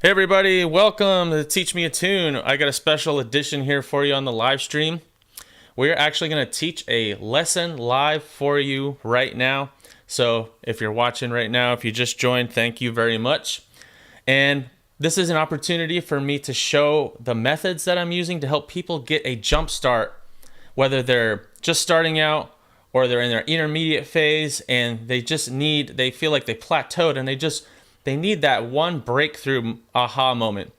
Hey everybody, welcome to Teach Me a Tune. I got a special edition here for you on the live stream. We're actually going to teach a lesson live for you right now. So if you're watching right now, if you just joined, thank you very much. And this is an opportunity for me to show the methods that I'm using to help people get a jump start, whether they're just starting out or they're in their intermediate phase and they feel like they plateaued and they need that one breakthrough aha moment.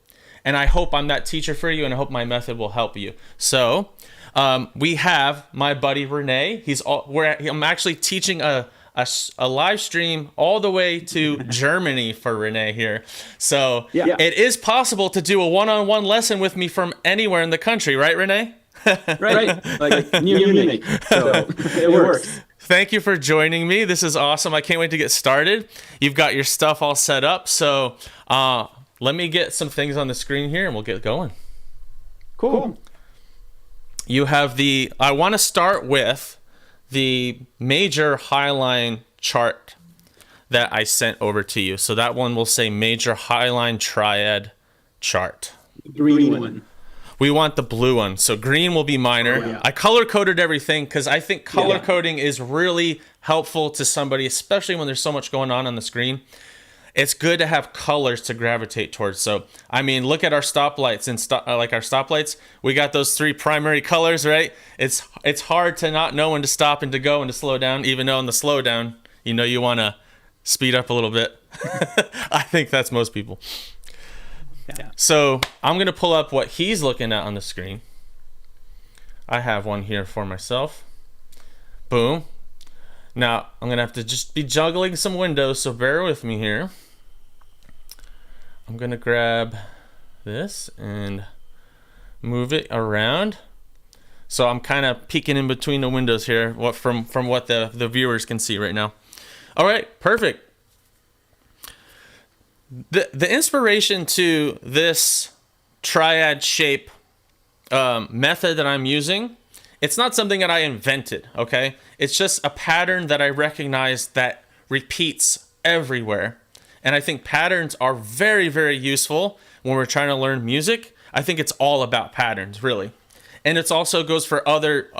And I hope I'm that teacher for you, and I hope my method will help you. So we have my buddy Renee. I'm actually teaching a live stream all the way to Germany for Renee here. So It is possible to do a one-on-one lesson with me from anywhere in the country, right, Renee? Right. Like Munich. So it works. Thank you for joining me. This is awesome. I can't wait to get started. You've got your stuff all set up. So let me get some things on the screen here and we'll get going. Cool. You have I want to start with the major highline chart that I sent over to you. So that one will say major highline triad chart. Green one. We want the blue one. So green will be minor. Oh, yeah. I color-coded everything because I think color coding is really helpful to somebody, especially when there's so much going on the screen. It's good to have colors to gravitate towards. So, I mean, look at our stoplights like our stoplights. We got those three primary colors, right? It's hard to not know when to stop and to go and to slow down, even though in the slow down, you want to speed up a little bit. I think that's most people. Yeah. So I'm going to pull up what he's looking at on the screen. I have one here for myself. Boom. Now I'm going to have to just be juggling some windows, so bear with me here. I'm going to grab this and move it around. So I'm kind of peeking in between the windows here from what the viewers can see right now. All right, perfect. The inspiration to this triad shape method that I'm using, it's not something that I invented, okay? It's just a pattern that I recognize that repeats everywhere. And I think patterns are very, very useful when we're trying to learn music. I think it's all about patterns, really. And it also goes for other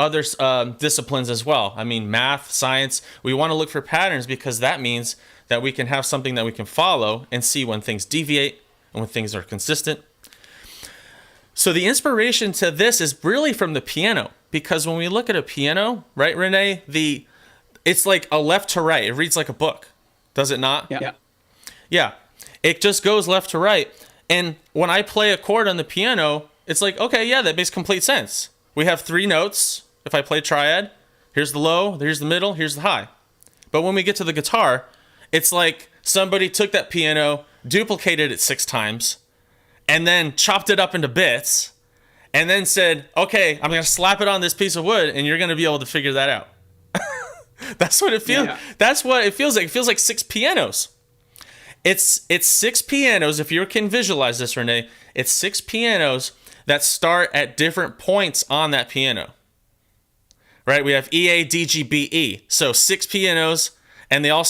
disciplines as well. I mean, math, science, we want to look for patterns because that means that we can have something that we can follow and see when things deviate and when things are consistent. So the inspiration to this is really from the piano, because when we look at a piano, right, Renee, it's like a left to right. It reads like a book, does it not? Yeah. Yeah. It just goes left to right. And when I play a chord on the piano, it's like, okay, yeah, that makes complete sense. We have three notes. If I play triad, here's the low, here's the middle, here's the high. But when we get to the guitar, it's like somebody took that piano, duplicated it 6 times, and then chopped it up into bits, and then said, okay, I'm going to slap it on this piece of wood, and you're going to be able to figure that out. That's what it feels. Yeah. That's what it feels like. It feels like 6 pianos. It's 6 pianos. If you can visualize this, Renee, it's 6 pianos that start at different points on that piano. Right? We have E, A, D, G, B, E. So 6 pianos. And they all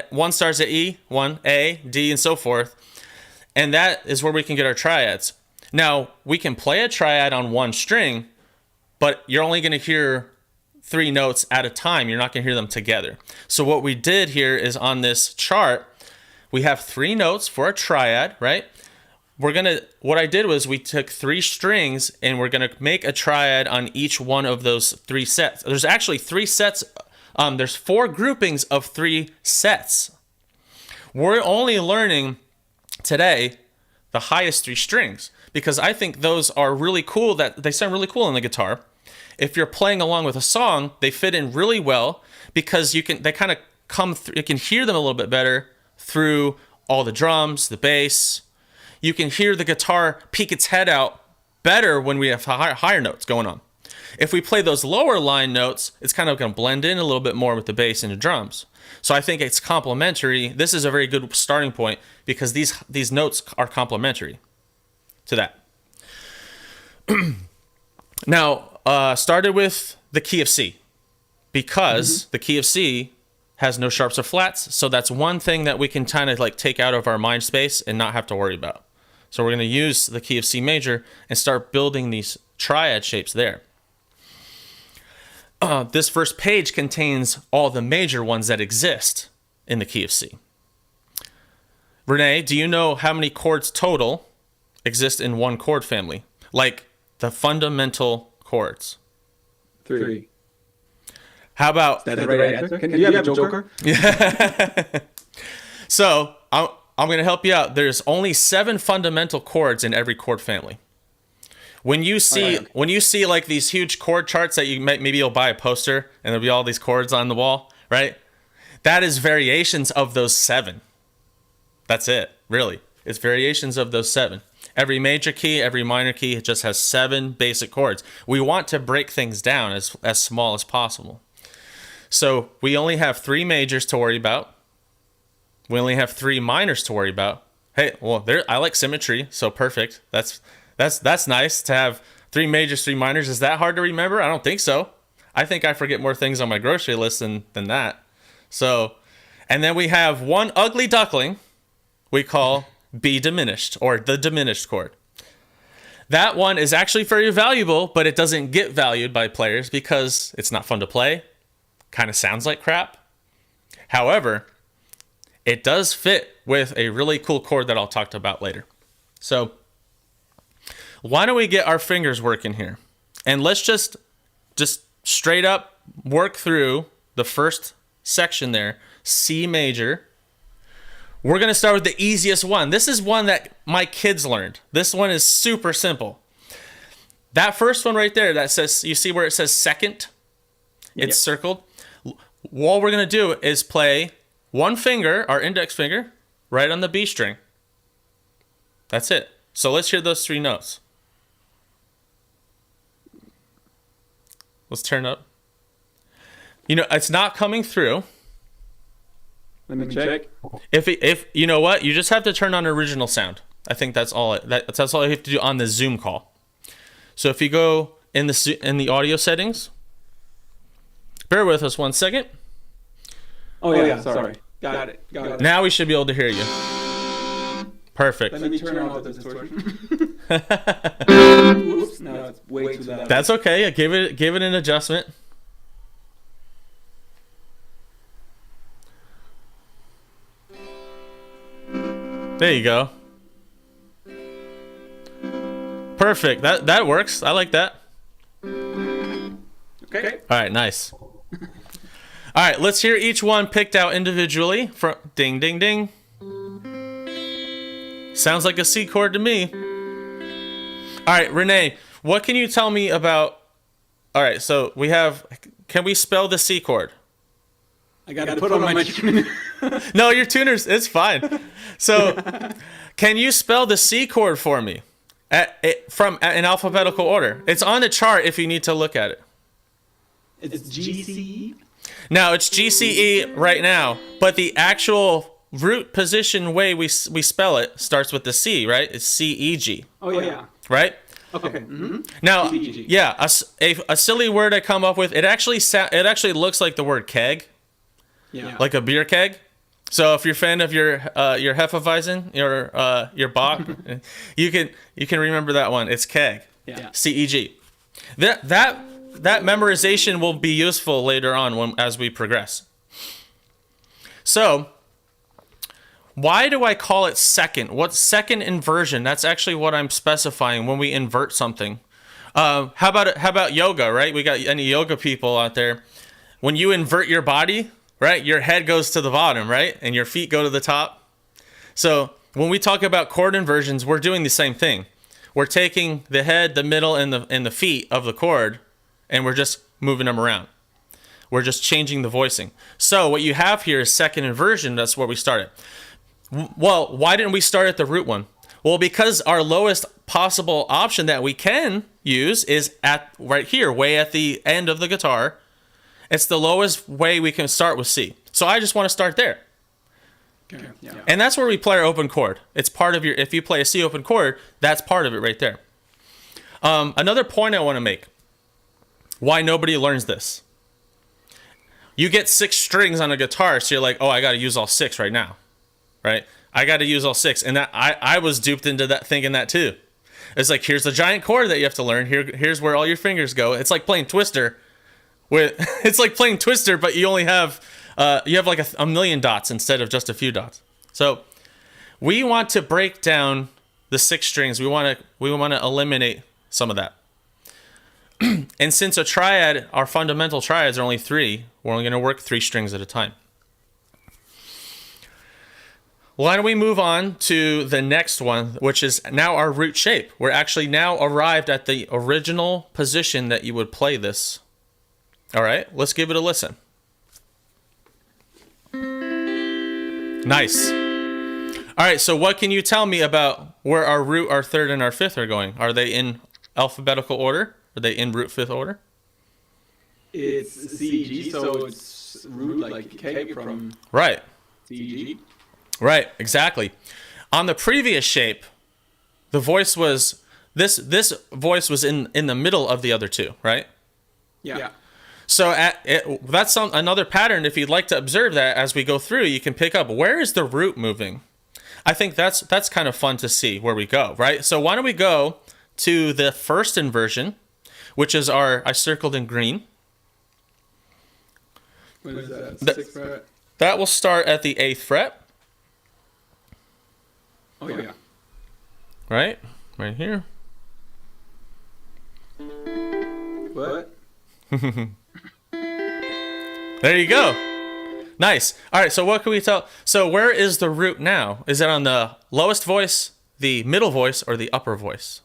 one starts at E, 1, A, D, and so forth. And that is where we can get our triads. Now, we can play a triad on one string, but you're only going to hear 3 notes at a time. You're not going to hear them together. So what we did here is on this chart, we have 3 notes for a triad, right? What I did was we took 3 strings and we're going to make a triad on each one of those 3 sets. There's actually 3 sets. There's 4 groupings of 3 sets. We're only learning today the highest 3 strings because I think those are really cool, that they sound really cool on the guitar. If you're playing along with a song, they fit in really well because they kind of come through, you can hear them a little bit better through all the drums, the bass. You can hear the guitar peek its head out better when we have higher notes going on. If we play those lower line notes, it's kind of going to blend in a little bit more with the bass and the drums. So I think it's complementary. This is a very good starting point because these notes are complementary to that. Now, started with the key of C because the key of C has no sharps or flats. So that's one thing that we can kind of like take out of our mind space and not have to worry about. So we're going to use the key of C major and start building these triad shapes there. This first page contains all the major ones that exist in the key of C. Renee, do you know how many chords total exist in one chord family? Like the fundamental chords. 3. How about... Is that the right answer? Can you have a joker? So I'm going to help you out. There's only 7 fundamental chords in every chord family. When you see like these huge chord charts that maybe you'll buy a poster and there'll be all these chords on the wall, right? That is variations of those 7. That's it, really. It's variations of those 7. Every major key, every minor key, it just has 7 basic chords. We want to break things down as small as possible. So we only have 3 majors to worry about. We only have 3 minors to worry about. Hey, well, I like symmetry, so perfect. That's nice to have 3 majors, 3 minors. Is that hard to remember? I don't think so. I think I forget more things on my grocery list than that. So, and then we have 1 ugly duckling we call B diminished, or the diminished chord. That one is actually very valuable, but it doesn't get valued by players because it's not fun to play. Kind of sounds like crap. However, it does fit with a really cool chord that I'll talk about later. So why don't we get our fingers working here? And let's just straight up work through the first section there, C major. We're going to start with the easiest one. This is one that my kids learned. This one is super simple. That first one right there that says, you see where it says second? It's circled. What we're going to do is play 1 finger, our index finger, right on the B string. That's it. So let's hear those 3 notes. Let's turn up. You know, it's not coming through. Let me check. If you know what, you just have to turn on original sound. I think that's all. That's all you have to do on the Zoom call. So if you go in the audio settings, bear with us 1 second. Oh yeah, sorry. Got it. Now we should be able to hear you. Perfect. Let me turn off the distortion. Oops, no, it's way too loud. That's okay. Give it an adjustment. There you go. Perfect. That works. I like that. Okay. All right, nice. All right, let's hear each one picked out individually. From ding, ding, ding. Sounds like a C chord to me. All right, Renee, what can you tell me about... All right, so we have... Can we spell the C chord? I got to put on my tuner. No, your tuner's... It's fine. So, can you spell the C chord for me? In alphabetical order. It's on the chart if you need to look at it. It's GCE? No, it's GCE right now, but the actual root position way we spell it starts with the C, right? It's C-E-G. Oh, yeah. Right? Okay. Mm-hmm. Now, C-E-G. yeah, a silly word I come up with, it actually looks like the word keg, like a beer keg. So if you're a fan of your Hefeweizen, your Bock, you can remember that one. It's keg, C-E-G. That memorization will be useful later on as we progress. So, why do I call it second? What's second inversion? That's actually what I'm specifying when we invert something. How about yoga, right? We got any yoga people out there? When you invert your body, right, your head goes to the bottom, right? And your feet go to the top. So, when we talk about chord inversions, we're doing the same thing. We're taking the head, the middle, and the feet of the chord, and we're just moving them around. We're just changing the voicing. So what you have here is second inversion. That's where we started. Well, why didn't we start at the root one? Well, because our lowest possible option that we can use is right here, way at the end of the guitar. It's the lowest way we can start with C. So I just want to start there. Okay. Yeah. And that's where we play our open chord. It's part of if you play a C open chord, that's part of it right there. Another point I want to make. Why nobody learns this. You get 6 strings on a guitar, so you're like, oh, I got to use all 6 right now, right? I got to use all 6. And that I was duped into that, thinking that too. It's like, here's the giant chord that you have to learn. Here's where all your fingers go. It's like playing Twister. It's like playing Twister, but you only have like a million dots instead of just a few dots. So we want to break down the 6 strings. We want to eliminate some of that. And since a triad, our fundamental triads are only 3, we're only going to work 3 strings at a time. Why don't we move on to the next one, which is now our root shape. We're actually now arrived at the original position that you would play this. All right, let's give it a listen. Nice. All right, so what can you tell me about where our root, our third, and our fifth are going? Are they in alphabetical order? Are they in root fifth order? It's C, G, so it's root like K from right. C, G. Right, exactly. On the previous shape, the voice was, this voice was in the middle of the other 2, right? Yeah. So that's another pattern. If you'd like to observe that as we go through, you can pick up, where is the root moving? I think that's kind of fun to see where we go, right? So why don't we go to the first inversion, which is I circled in green. What is that? 6th fret? That will start at the 8th fret. Oh, yeah. Right here. What? There you go. Nice. All right, so what can we tell? So where is the root now? Is it on the lowest voice, the middle voice, or the upper voice?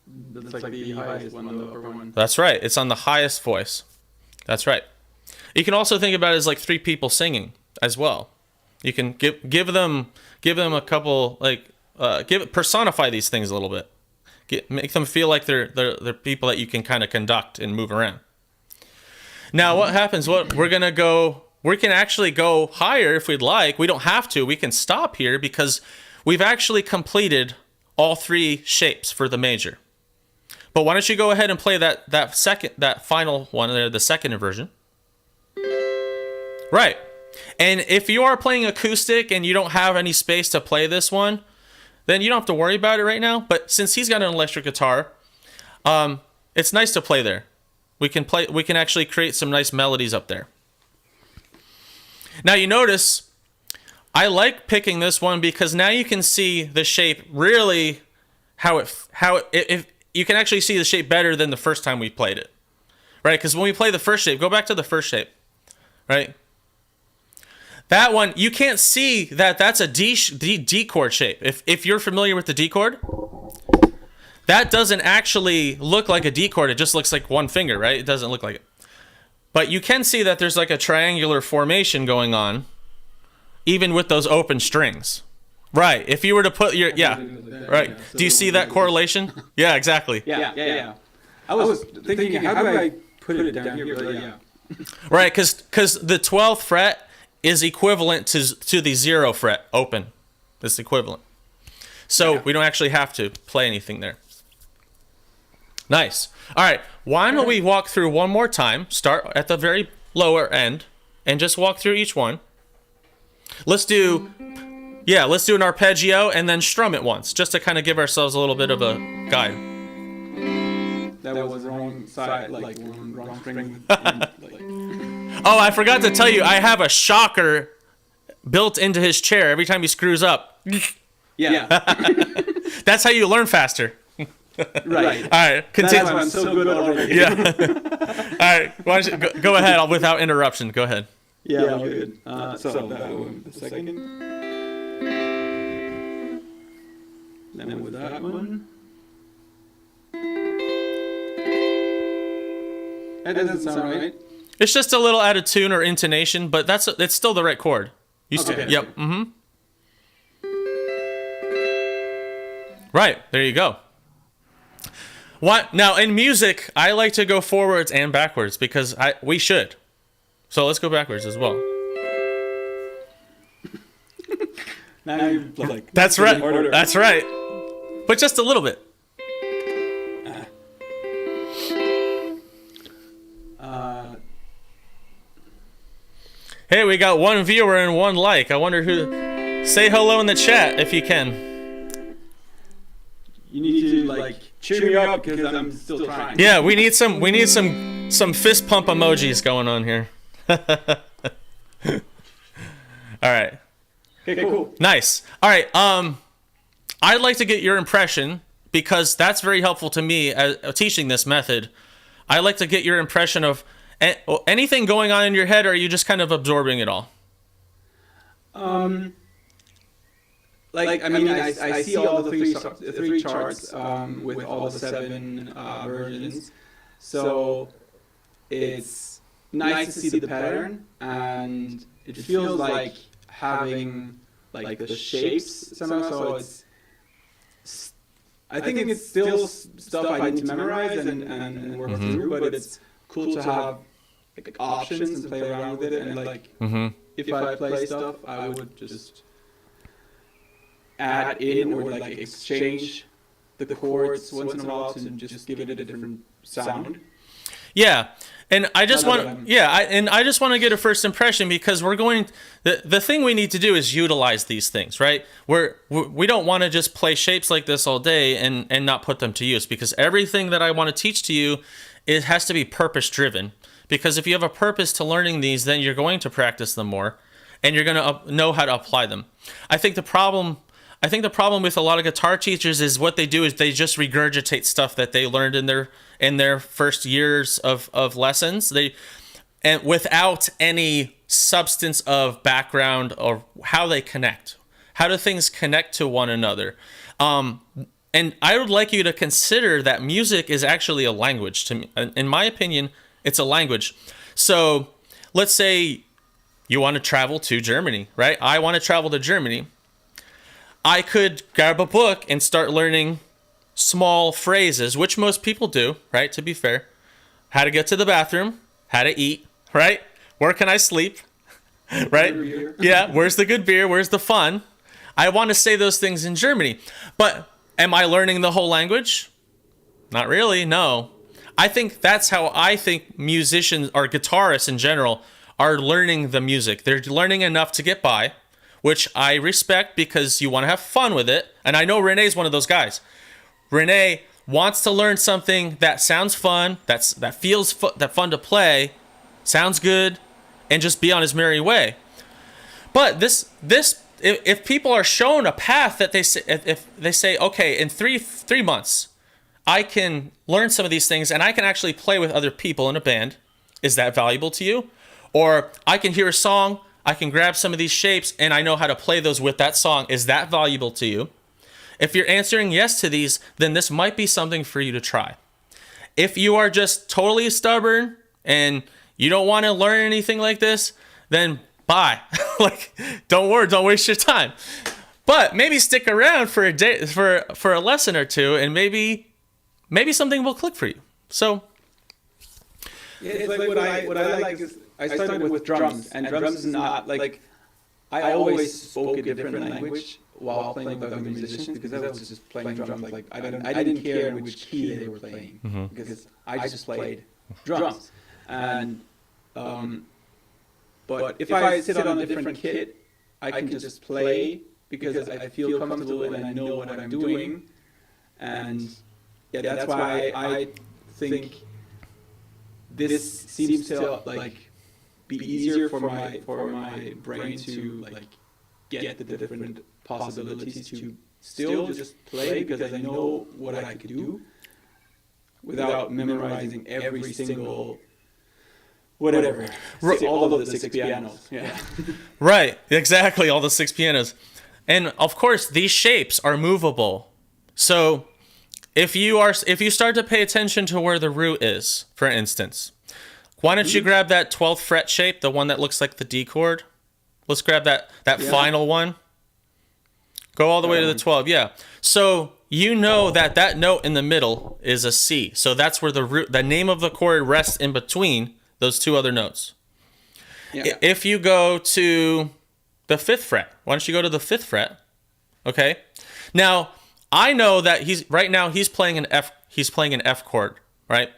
That's like the highest one, the upper one. That's right. It's on the highest voice. That's right. You can also think about it as like 3 people singing as well. You can give them a couple, like personify these things a little bit. Make them feel like they're people that you can kind of conduct and move around. Now what happens? We can actually go higher if we'd like. We don't have to. We can stop here because we've actually completed all 3 shapes for the major. But why don't you go ahead and play that final one there, the second inversion. Right. And if you are playing acoustic and you don't have any space to play this one, then you don't have to worry about it right now. But since he's got an electric guitar, it's nice to play there. We can actually create some nice melodies up there. Now you notice I like picking this one because now you can see the shape really if you can actually see the shape better than the first time we played it. Right? Because when we play the first shape, go back to the first shape. Right? That one, you can't see that's a D chord shape. If you're familiar with the D chord, that doesn't actually look like a D chord. It just looks like one finger, right? It doesn't look like it. But you can see that there's like a triangular formation going on, even with those open strings. Right. If you were to put your, right. Do you see that correlation? Yeah, exactly. Yeah. I was thinking, how do I put it down here? But yeah. Right, because the 12th fret is equivalent to the 0 fret open. It's equivalent. So we don't actually have to play anything there. Nice. All right, why don't we walk through one more time, start at the very lower end, and just walk through each one. Let's do an arpeggio and then strum it once, just to kind of give ourselves a little bit of a guide. That was the wrong side, like wrong string. Oh, I forgot to tell you, I have a shocker built into his chair every time he screws up. Yeah. That's how you learn faster. Right. All right, continue. That's why I'm so good already. Yeah. All right, why don't you go ahead without interruption. Go ahead. Yeah, I'm good. So that one, the second. Then with that one. That doesn't sound right. It's just a little out of tune or intonation, but it's still the right chord. Okay. Yep. Mm-hmm. Right. There you go. What now in music? I like to go forwards and backwards because we should. So let's go backwards as well. Now you're like. That's right. That's right. But just a little bit. Hey, we got one viewer and one like. I wonder who. Say hello in the chat if you can. You need to like cheer me up because I'm still trying. Yeah, we need some fist pump emojis going on here. All right. Okay, cool. Nice. All right. I'd like to get your impression, because that's very helpful to me as teaching this method. I'd like to get your impression of anything going on in your head, or are you just kind of absorbing it all? I see all the three charts with all the 7 versions. So it's nice to see the pattern, and it feels like having like the shapes somehow. So I think it's still stuff I need to memorize and work through, but it's cool to have like options and play around with it. And like if I play stuff, I would just add in or like exchange the chords once in a while to just give it a different sound. Yeah. And I just want to get a first impression, because the thing we need to do is utilize these things, right? We don't want to just play shapes like this all day and not put them to use, because everything that I want to teach to you, it has to be purpose driven. Because if you have a purpose to learning these, then you're going to practice them more, and you're going to know how to apply them. I think the problem with a lot of guitar teachers is what they do is they just regurgitate stuff that they learned in their first years of lessons. And without any substance of background or how they connect. How do things connect to one another? And I would like you to consider that music is actually a language. To me, in my opinion, it's a language. So let's say you want to travel to Germany, right? I want to travel to Germany. I could grab a book and start learning small phrases, which most people do, right? To be fair. How to get to the bathroom, how to eat, right? Where can I sleep, right? Yeah, where's the good beer? Where's the fun? I want to say those things in Germany. But am I learning the whole language? Not really, no. I think that's how I think musicians or guitarists in general are learning the music. They're learning enough to get by, which I respect because you want to have fun with it. And I know Renee's one of those guys. Renee wants to learn something that sounds fun, that feels fun to play, sounds good, and just be on his merry way. But if people are shown a path that if they say, okay, in three months, I can learn some of these things and I can actually play with other people in a band, is that valuable to you? Or I can hear a song, I can grab some of these shapes and I know how to play those with that song. Is that valuable to you? If you're answering yes to these, then this might be something for you to try. If you are just totally stubborn and you don't want to learn anything like this, then bye. Don't worry, don't waste your time. But maybe stick around for a day, for a lesson or two, and maybe something will click for you. So yeah, it's like what I like is I started with drums, and drums is not like I always spoke a different language while playing with other musicians because I was just playing drums. Like I didn't care in which key they were playing because I just played drums. And but if I sit on a different kit, I can just play because I feel comfortable and I know what I'm doing. And yeah, that's why I think this seems to be easier for my brain to get the different possibilities to still just play because I know what I could do without memorizing every single whatever. All of the 6 pianos. Yeah. Right, exactly, all the 6 pianos. And of course, these shapes are movable. So if you start to pay attention to where the root is, for instance, why don't you grab that 12th fret shape, the one that looks like the D chord? Let's grab that final one. Go all the way to the 12, yeah. So you know that note in the middle is a C. So that's where the name of the chord rests in between those two other notes. Yeah. If you go to the 5th fret, why don't you go to the 5th fret? Okay. Now, I know that he's playing an F chord, right?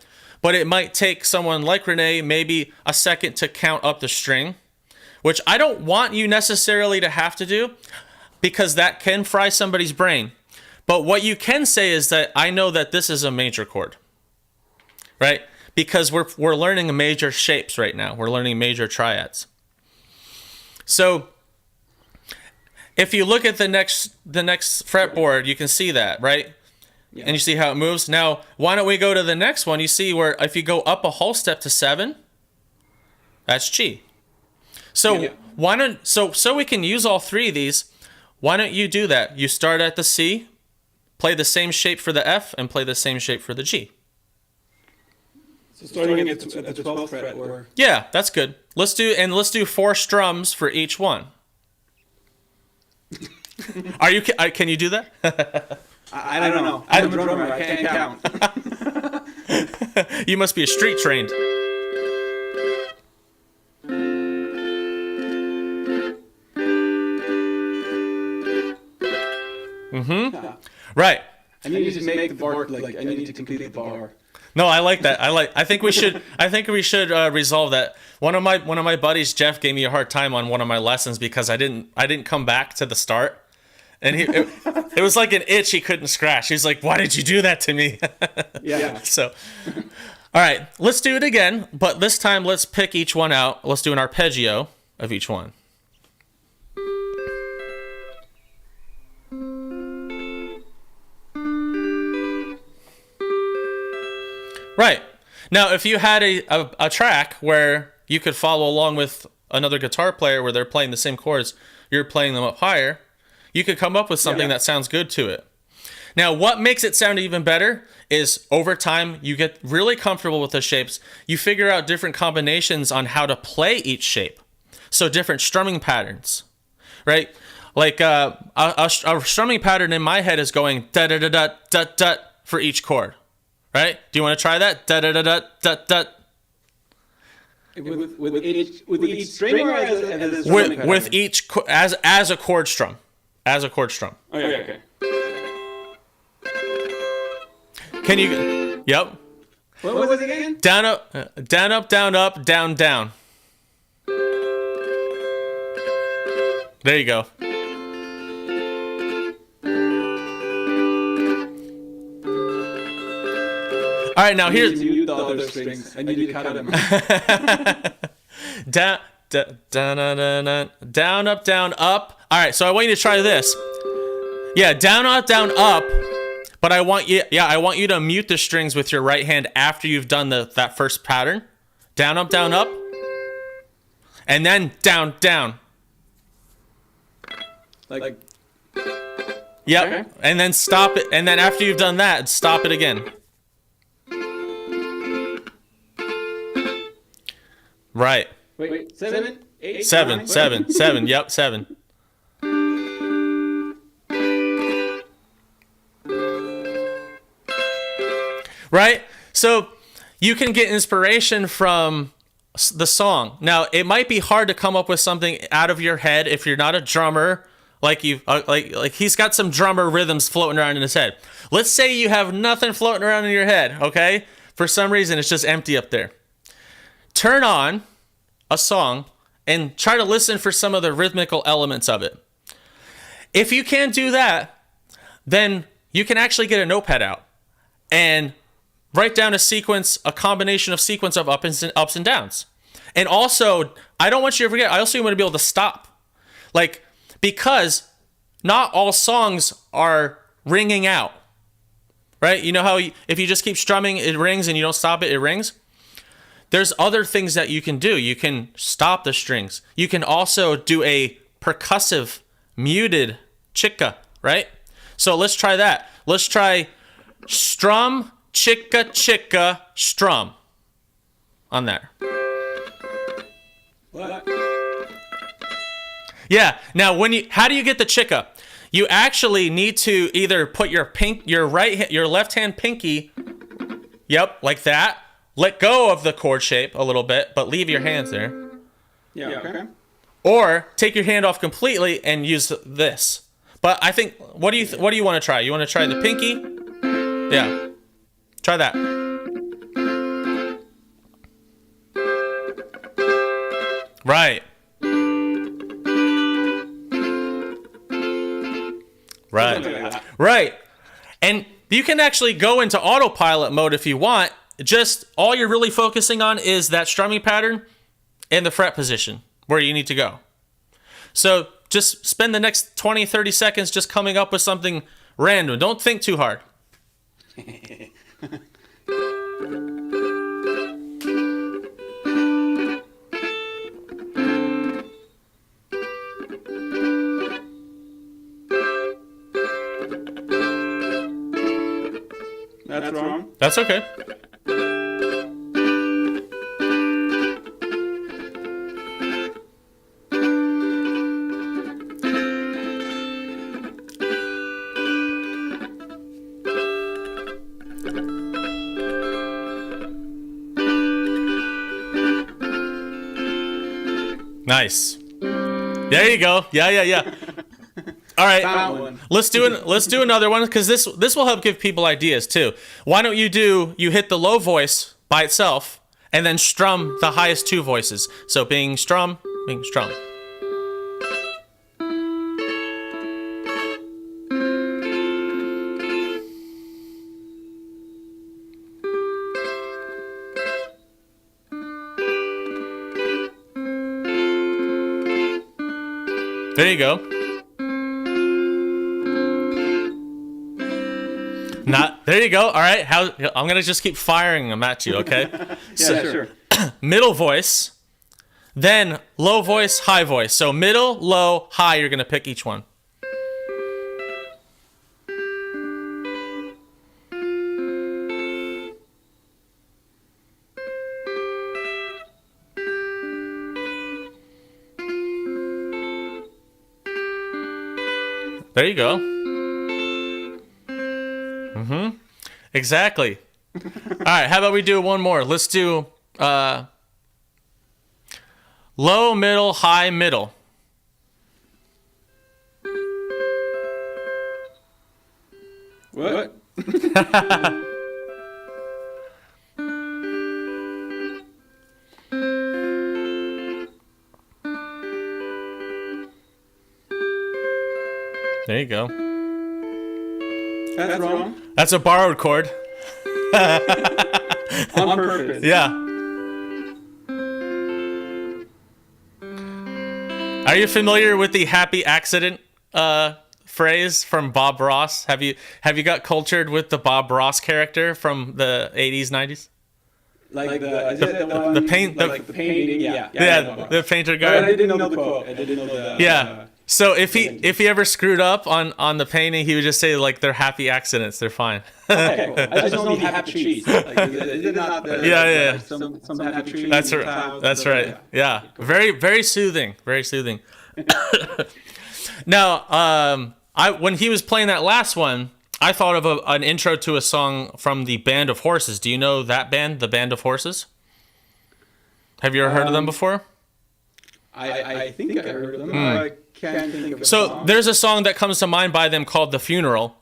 But it might take someone like Renee maybe a second to count up the string, which I don't want you necessarily to have to do. because that can fry somebody's brain. But what you can say is that I know that this is a major chord, right? Because we're learning major shapes right now. We're learning major triads. So if you look at the next fretboard, you can see that, right? Yeah. And you see how it moves. Now, why don't we go to the next one? You see where if you go up a whole step to 7, that's G. So why don't so we can use all three of these. Why don't you do that? You start at the C, play the same shape for the F, and play the same shape for the G. So starting at the 12th fret, or yeah, that's good. Let's do 4 strums for each one. Are you? Can you do that? I don't know. I'm a drummer. I can't count. You must be a street trained. Mm-hmm. Right. I need to make the bar I need to complete the bar. No, I like that. I think we should resolve that. One of my buddies, Jeff, gave me a hard time on one of my lessons because I didn't come back to the start, and it was like an itch he couldn't scratch. He's like, "Why did you do that to me?" Yeah. So, all right, let's do it again, but this time let's pick each one out. Let's do an arpeggio of each one. Right. Now, if you had a track where you could follow along with another guitar player where they're playing the same chords, you're playing them up higher, you could come up with something that sounds good to it. Now, what makes it sound even better is over time, you get really comfortable with the shapes. You figure out different combinations on how to play each shape. So different strumming patterns, right? Like a strumming pattern in my head is going da-da-da-da-da-da for each chord. Right? Do you want to try that? Da da da da da da. With each string or as with each as a chord strum, as a chord strum. Oh yeah, okay. Can you? Yep. What was it again? Down up, down up, down up, down down. There you go. All right, now here's mute the other strings. I need to cut them. down, up, down, up. All right, so I want you to try this. Yeah, down, up. But I want you to mute the strings with your right hand after you've done that first pattern. Down, up, and then down, down. Like. Yep, Okay. and then stop it. And then after you've done that, stop it again. Right. Wait, 7, 8, 7, 9, 7. Yep, 7. Right? So you can get inspiration from the song. Now, it might be hard to come up with something out of your head if you're not a drummer. Like he's got some drummer rhythms floating around in his head. Let's say you have nothing floating around in your head, okay? For some reason, it's just empty up there. Turn on a song and try to listen for some of the rhythmical elements of it. If you can't do that, then you can actually get a notepad out and write down a combination of sequence of ups and downs. And also, I don't want you to forget, I also want to be able to stop. Because not all songs are ringing out, right? You know how if you just keep strumming, it rings, and you don't stop it, it rings? There's other things that you can do. You can stop the strings. You can also do a percussive, muted chicka, right? So let's try that. Let's try strum, chicka, chicka, strum on there. What? Yeah. Now, how do you get the chicka? You actually need to either put your left hand pinky, yep, like that. Let go of the chord shape a little bit, but leave your hands there. Yeah, okay. Or take your hand off completely and use this. But I think, what do you want to try? You want to try the pinky? Yeah. Try that. Right. Right. And you can actually go into autopilot mode if you want. Just all you're really focusing on is that strumming pattern and the fret position where you need to go. So just spend the next 20, 30 seconds just coming up with something random. Don't think too hard. That's wrong. That's okay. Nice. There you go. Yeah. All right, let's do another one because this will help give people ideas too. Why don't you hit the low voice by itself and then strum the highest two voices. So bing strum, bing strum. There you go. There you go. All right. I'm gonna just keep firing them at you. Okay. Sure. Middle voice, then low voice, high voice. So middle, low, high. You're gonna pick each one. There you go. Exactly. All right, how about we do one more? Let's do low, middle, high, middle. What? There you go. That's wrong. That's a borrowed chord. On purpose. Yeah. Are you familiar with the happy accident phrase from Bob Ross? Have you got cultured with the Bob Ross character from the 80s, 90s? Like the painting. Yeah, the painter guy. But I didn't know the quote. I didn't know the. Yeah. So if he ever screwed up on the painting, he would just say like they're happy accidents, they're fine. Okay, cool. I just know the happy trees. Like, is it not the, Yeah. Like some happy trees. That's right. That's right. Yeah. Very, very soothing. Very soothing. Now, when he was playing that last one, I thought of an intro to a song from the Band of Horses. Do you know that band, the Band of Horses? Have you ever heard of them before? I think I heard of them. I can't think of a song. There's a song that comes to mind by them called "The Funeral,"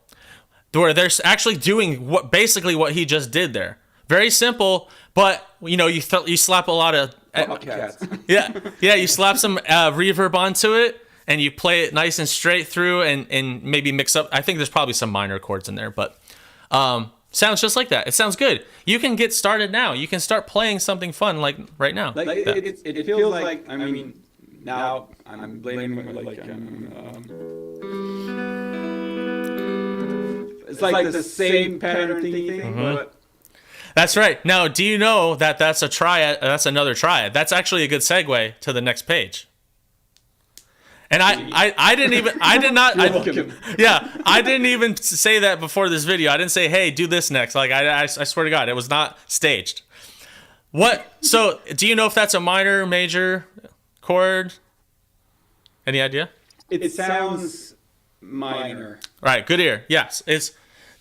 where they're actually doing basically what he just did there. Very simple, but you slap a lot of you slap some reverb onto it, and you play it nice and straight through, and maybe mix up. I think there's probably some minor chords in there, but sounds just like that. It sounds good. You can get started now. You can start playing something fun like right now. Like it feels like, I mean, now I'm blaming it's like the same pattern thing, but. That's right. Now, do you know that that's a triad? That's another triad. That's actually a good segue to the next page. And I didn't even say that before this video. I didn't say, hey, do this next. Like, I swear to God, it was not staged. What? So, do you know if that's a minor, major chord? Any idea? It sounds minor. Right, good ear. Yes,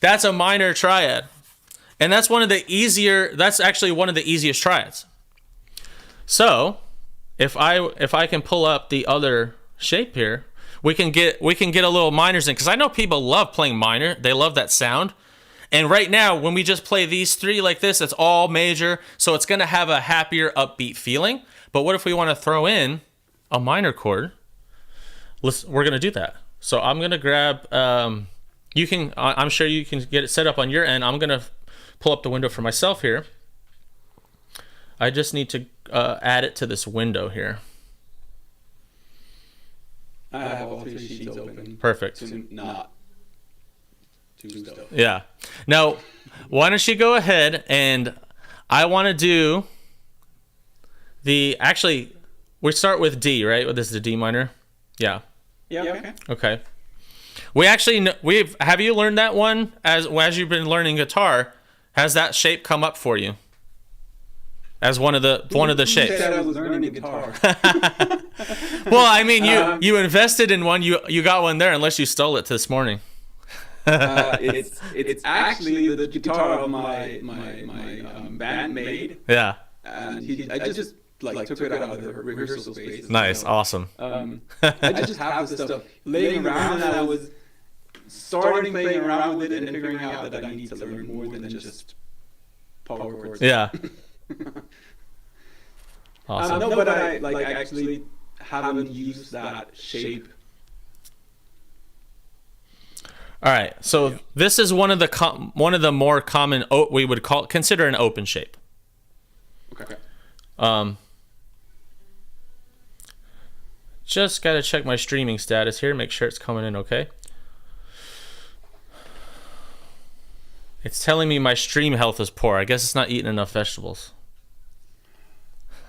that's a minor triad. And that's actually one of the easiest triads. So, if I can pull up the other shape here, we can get a little minors in, because I know people love playing minor. They love that sound. And right now, when we just play these three like this, it's all major, so it's going to have a happier, upbeat feeling. But what if we want to throw in a minor chord? We're going to do that. So I'm gonna grab. You can. I'm sure you can get it set up on your end. I'm gonna pull up the window for myself here. I just need to add it to this window here. I have all 3 sheets open. Perfect. To not do stuff. Yeah. Now, why don't you go ahead and I want to do actually, we start with D, right? This is the D minor. Yeah. Yeah. Okay. Okay. We actually have you learned that one as you've been learning guitar? Has that shape come up for you? As one of the shapes. You said I was learning guitar. Well, I mean, you invested in one. You got one there, unless you stole it this morning. It's actually the guitar of my bandmate. Yeah. And I just took it out of the rehearsal space. Nice, so, awesome. I just have this stuff laying around, and I was starting playing around with it and figuring out that I need to learn more than just power chords. Yeah. Awesome. No, but I actually haven't used that shape. All right, so this is one of the more common we would consider an open shape. Okay. Just gotta check my streaming status here, make sure it's coming in okay. It's telling me my stream health is poor. I guess it's not eating enough vegetables.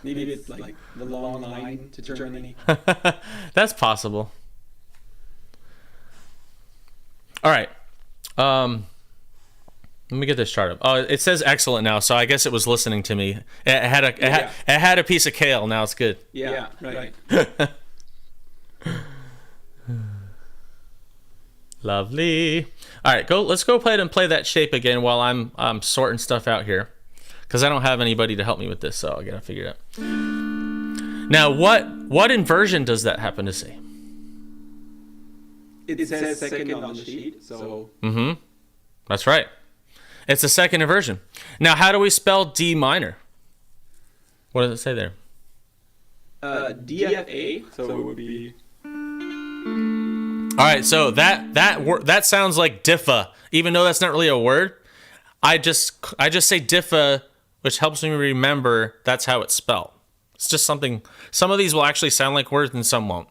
Maybe it's like the long line to Germany. That's possible. All right. Let me get this chart up. Oh, it says excellent now, so I guess it was listening to me. It had a piece of kale. Now it's good. Yeah, right. Lovely. All right, let's go ahead and play that shape again while I'm sorting stuff out here, because I don't have anybody to help me with this, so I gotta figure it out. Now, what inversion does that happen to say? It says second on the sheet, so. Mm-hmm. That's right. It's a second inversion. Now, how do we spell D minor? What does it say there? DFA, so it would be. All right, so that sounds like diffa, even though that's not really a word. I just say diffa, which helps me remember that's how it's spelled. It's just something. Some of these will actually sound like words, and some won't.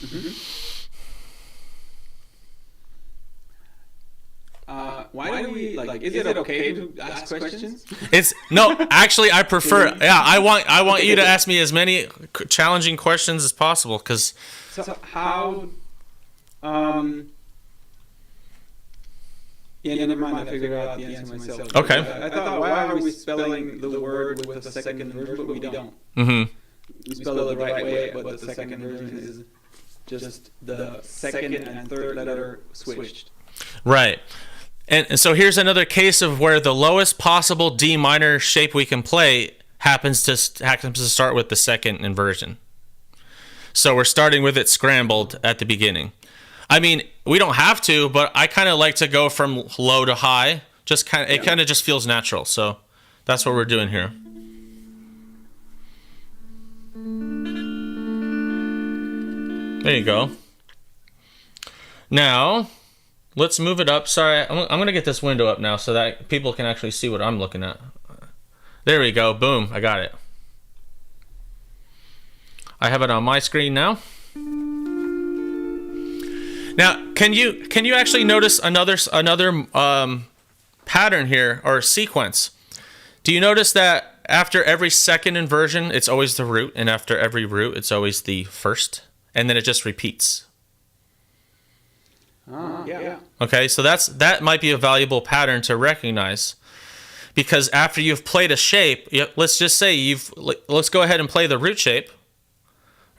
Mm-hmm. Why do we is it okay to ask questions? Actually, I prefer. Yeah, I want you to ask me as many challenging questions as possible, because. So how? Yeah, never mind. I figured out the answer myself. Okay. I thought, why are we spelling the word with the second inversion, but we don't? Mm-hmm. We spell it the right way, but the second inversion is just the second and third letter switched. Right. And so here's another case of where the lowest possible D minor shape we can play happens to start with the second inversion. So we're starting with it scrambled at the beginning. I mean, we don't have to, but I kind of like to go from low to high. It kind of just feels natural. So that's what we're doing here. There you go. Now, let's move it up. Sorry, I'm going to get this window up now so that people can actually see what I'm looking at. There we go. Boom. I got it. I have it on my screen now. Now, can you actually notice another pattern here, or sequence? Do you notice that after every second inversion, it's always the root, and after every root, it's always the first, and then it just repeats? Yeah. Okay, so that might be a valuable pattern to recognize, because after you've played a shape, let's just say let's go ahead and play the root shape.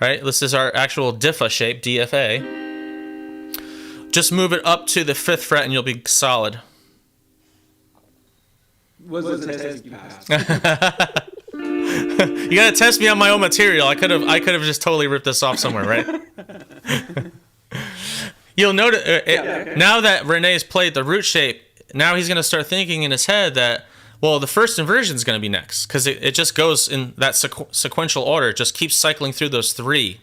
Right, this is our actual diffa shape, DFA. Just move it up to the 5th fret and you'll be solid. Was the test you passed? You gotta test me on my own material. I could have just totally ripped this off somewhere, right? You'll notice now that Rene's played the root shape, now he's gonna start thinking in his head that, well, the first inversion is gonna be next, because it just goes in that sequential order. It just keeps cycling through those 3: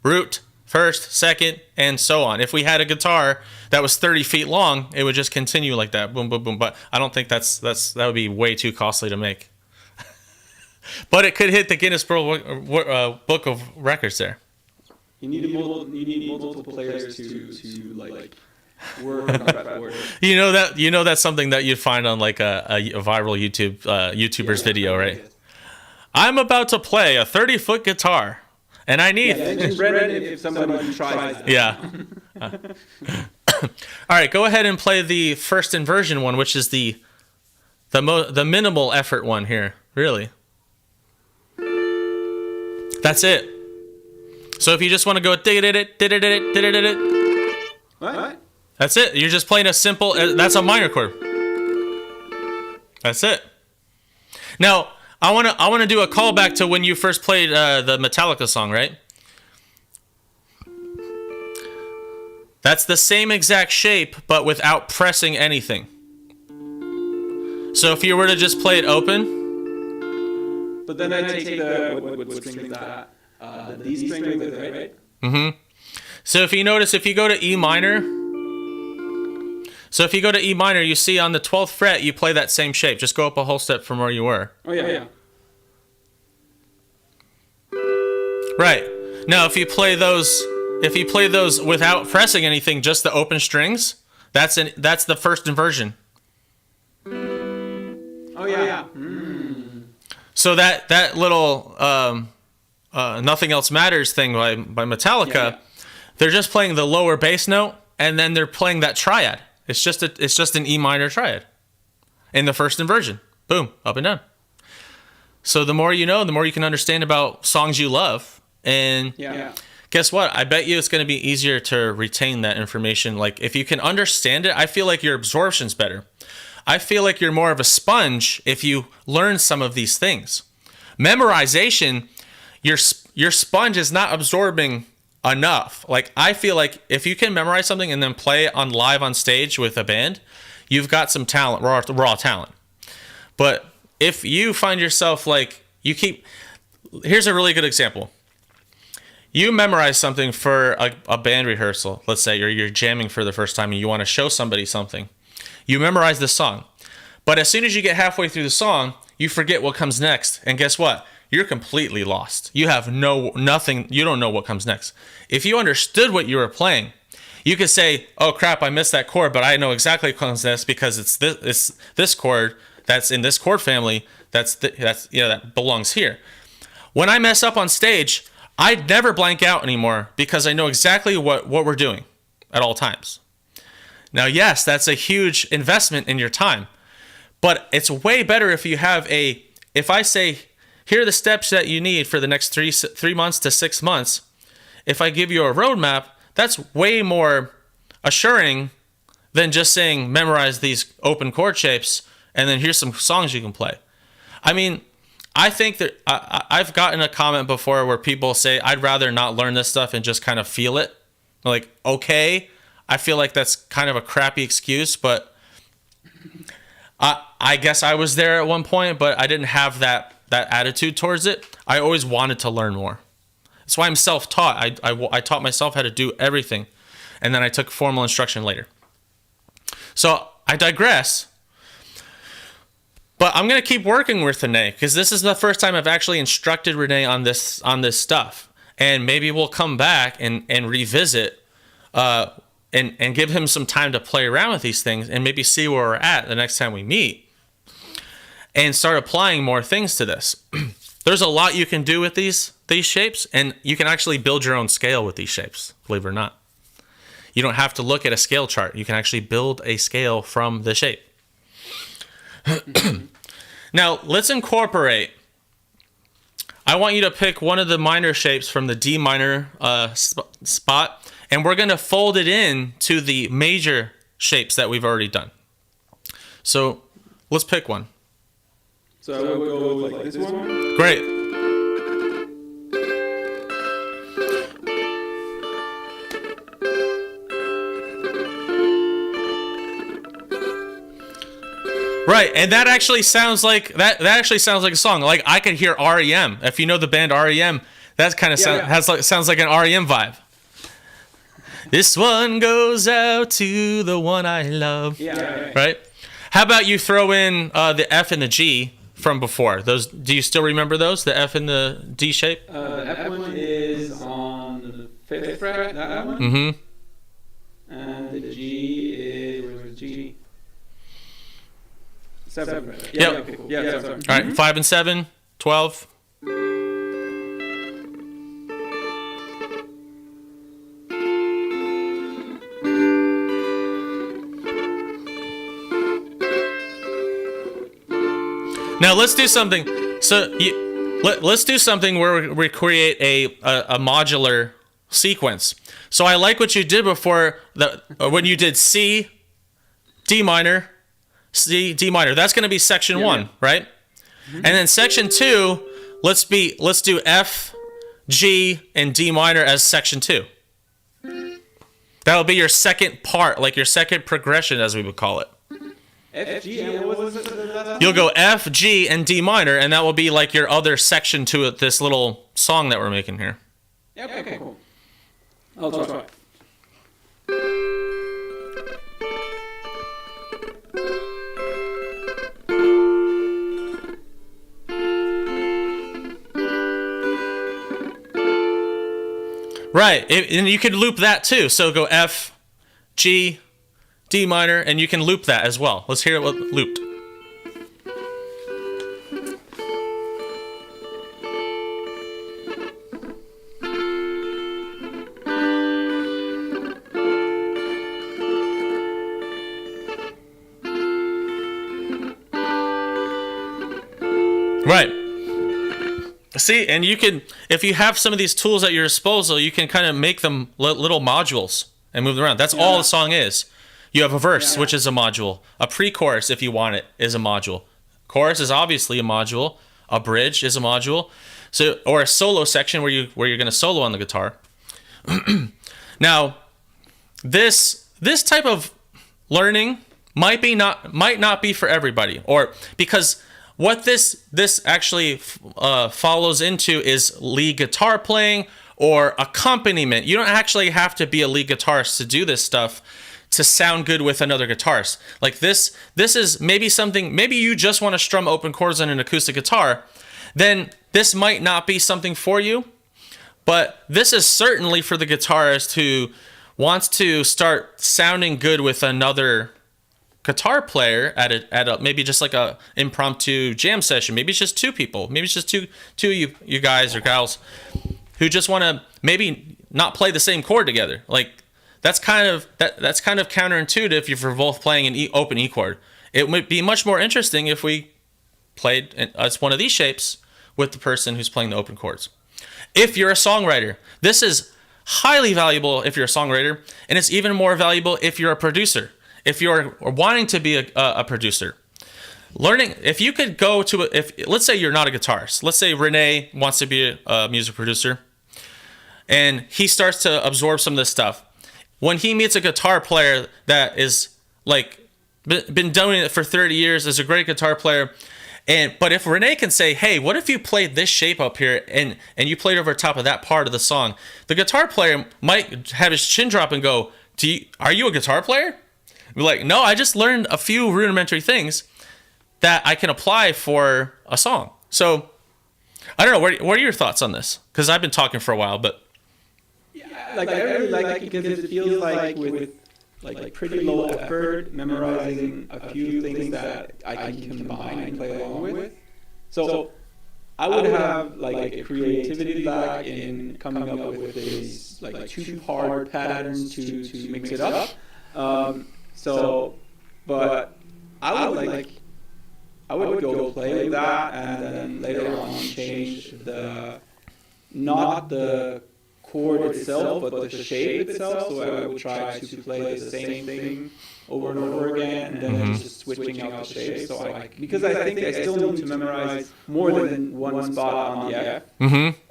root, first, second, and so on. If we had a guitar that was 30 feet long, it would just continue like that, boom, boom, boom. But I don't think that would be way too costly to make. But it could hit the Guinness Book of Records there. You need multiple players to like work on fretboard. You know that's something that you'd find on like a viral YouTuber's video, right? I'm about to play a 30-foot guitar, and I need. Yeah, just read it if somebody tries that. Yeah. All right, go ahead and play the first inversion one, which is the minimal effort one here. Really. That's it. So if you just want to go What? That's it. You're just playing a simple. That's a minor chord. That's it. Now I want to do a callback to when you first played the Metallica song, right? That's the same exact shape, but without pressing anything. So if you were to just play it open. But then I take the what string is that? The D string with it, right? Mm-hmm. So if you notice, if you go to E minor, you see on the 12th fret, you play that same shape. Just go up a whole step from where you were. Oh, yeah. Right. Now, if you play those without pressing anything, just the open strings, that's the first inversion. Oh, yeah. So that little Nothing Else Matters thing by Metallica, they're just playing the lower bass note, and then they're playing that triad. It's just an E minor triad in the first inversion. Boom, up and down. So the more you know, the more you can understand about songs you love. And guess what? I bet you it's going to be easier to retain that information. Like if you can understand it, I feel like your absorption's better. I feel like you're more of a sponge if you learn some of these things. Memorization, your sponge is not absorbing enough. Like I feel like if you can memorize something and then play it on live on stage with a band, you've got some talent, raw talent. But if you find yourself like here's a really good example. You memorize something for a band rehearsal. Let's say you're jamming for the first time and you want to show somebody something. You memorize the song. But as soon as you get halfway through the song, you forget what comes next. And guess what? You're completely lost. You have nothing. You don't know what comes next. If you understood what you were playing, you could say, "Oh crap, I missed that chord, but I know exactly what comes next because it's this chord that's in this chord family that belongs here." When I mess up on stage, I never blank out anymore because I know exactly what we're doing at all times. Now, yes, that's a huge investment in your time, but it's way better if you have if I say, here are the steps that you need for the next 3 months to 6 months. If I give you a roadmap, that's way more assuring than just saying, memorize these open chord shapes, and then here's some songs you can play. I mean, I think that I've gotten a comment before where people say, I'd rather not learn this stuff and just kind of feel it. Like, okay, I feel like that's kind of a crappy excuse, but I guess I was there at one point, but I didn't have that attitude towards it. I always wanted to learn more. That's why I'm self-taught. I taught myself how to do everything, and then I took formal instruction later. So I digress. But I'm going to keep working with Renee because this is the first time I've actually instructed Renee on this stuff. And maybe we'll come back and revisit and give him some time to play around with these things and maybe see where we're at the next time we meet and start applying more things to this. There's a lot you can do with these shapes, and you can actually build your own scale with these shapes, believe it or not. You don't have to look at a scale chart. You can actually build a scale from the shape. Now, let's incorporate. I want you to pick one of the minor shapes from the D minor spot, and we're going to fold it in to the major shapes that we've already done. So let's pick one. So I will go like this one? Great. Right, and that actually sounds like a song. Like I could hear REM. If you know the band REM, that kind of sounds like an REM vibe. This one goes out to the one I love. Yeah. Right? How about you throw in the F and the G from before? Those, do you still remember those? The F and the D shape? The F one is on the 5th fret, that one. Mm-hmm. And the G is, where's the G? 7th fret. Yep. Okay, cool. Yeah, 7th. All right, 5 and 7, 12. Now let's do something. So let's do something where we create a modular sequence. So I like what you did before, when you did C, D minor, C, D minor. That's going to be section 1, right? And then section 2, let's do F, G, and D minor as section 2. That'll be your second part, like your second progression, as we would call it. F, G, and what was it? You'll go F, G, and D minor, and that will be like your other section to this little song that we're making here. Yeah, okay, cool. I'll try. Right, and you could loop that too. So go F, G, D minor, and you can loop that as well. Let's hear it looped. Right. See, and you can, if you have some of these tools at your disposal, you can kind of make them little modules and move them around. That's all the song is. You have a verse, which is a module. A pre-chorus, if you want it, is a module. Chorus is obviously a module. A bridge is a module. So, or a solo section where you're going to solo on the guitar. Now, this type of learning might not be for everybody, or because what this actually follows into is lead guitar playing or accompaniment. You don't actually have to be a lead guitarist to do this stuff to sound good with another guitarist. Like this is maybe something, maybe you just want to strum open chords on an acoustic guitar, then this might not be something for you. But this is certainly for the guitarist who wants to start sounding good with another guitar player at a maybe just like a impromptu jam session. Maybe it's just two people. Maybe it's just two you guys or gals who just want to maybe not play the same chord together. Like that's kind of counterintuitive if you're both playing an open E chord. It would be much more interesting if we played as one of these shapes with the person who's playing the open chords. If you're a songwriter, this is highly valuable if you're a songwriter, and it's even more valuable if you're a producer. If you're wanting to be a producer, learning, if you could go to, let's say you're not a guitarist, let's say Renee wants to be a music producer, and he starts to absorb some of this stuff. When he meets a guitar player that is like been doing it for 30 years, is a great guitar player, but if Renee can say, hey, what if you played this shape up here and you played over top of that part of the song, the guitar player might have his chin drop and go, are you a guitar player? Be like, no, I just learned a few rudimentary things that I can apply for a song. So I don't know, what are your thoughts on this? Because I've been talking for a while, but yeah, like I really like it because it feels like with like pretty low effort, memorizing a few things that I can combine and play along with. So I would have like a creativity back in coming up with these like 2-part patterns to mix it up. But I would go play with that and then later on change not the chord itself, but the shape itself. So I would try to play the same thing over and over again, and then just switching out the shape. So because I think I still need to memorize more than one spot on the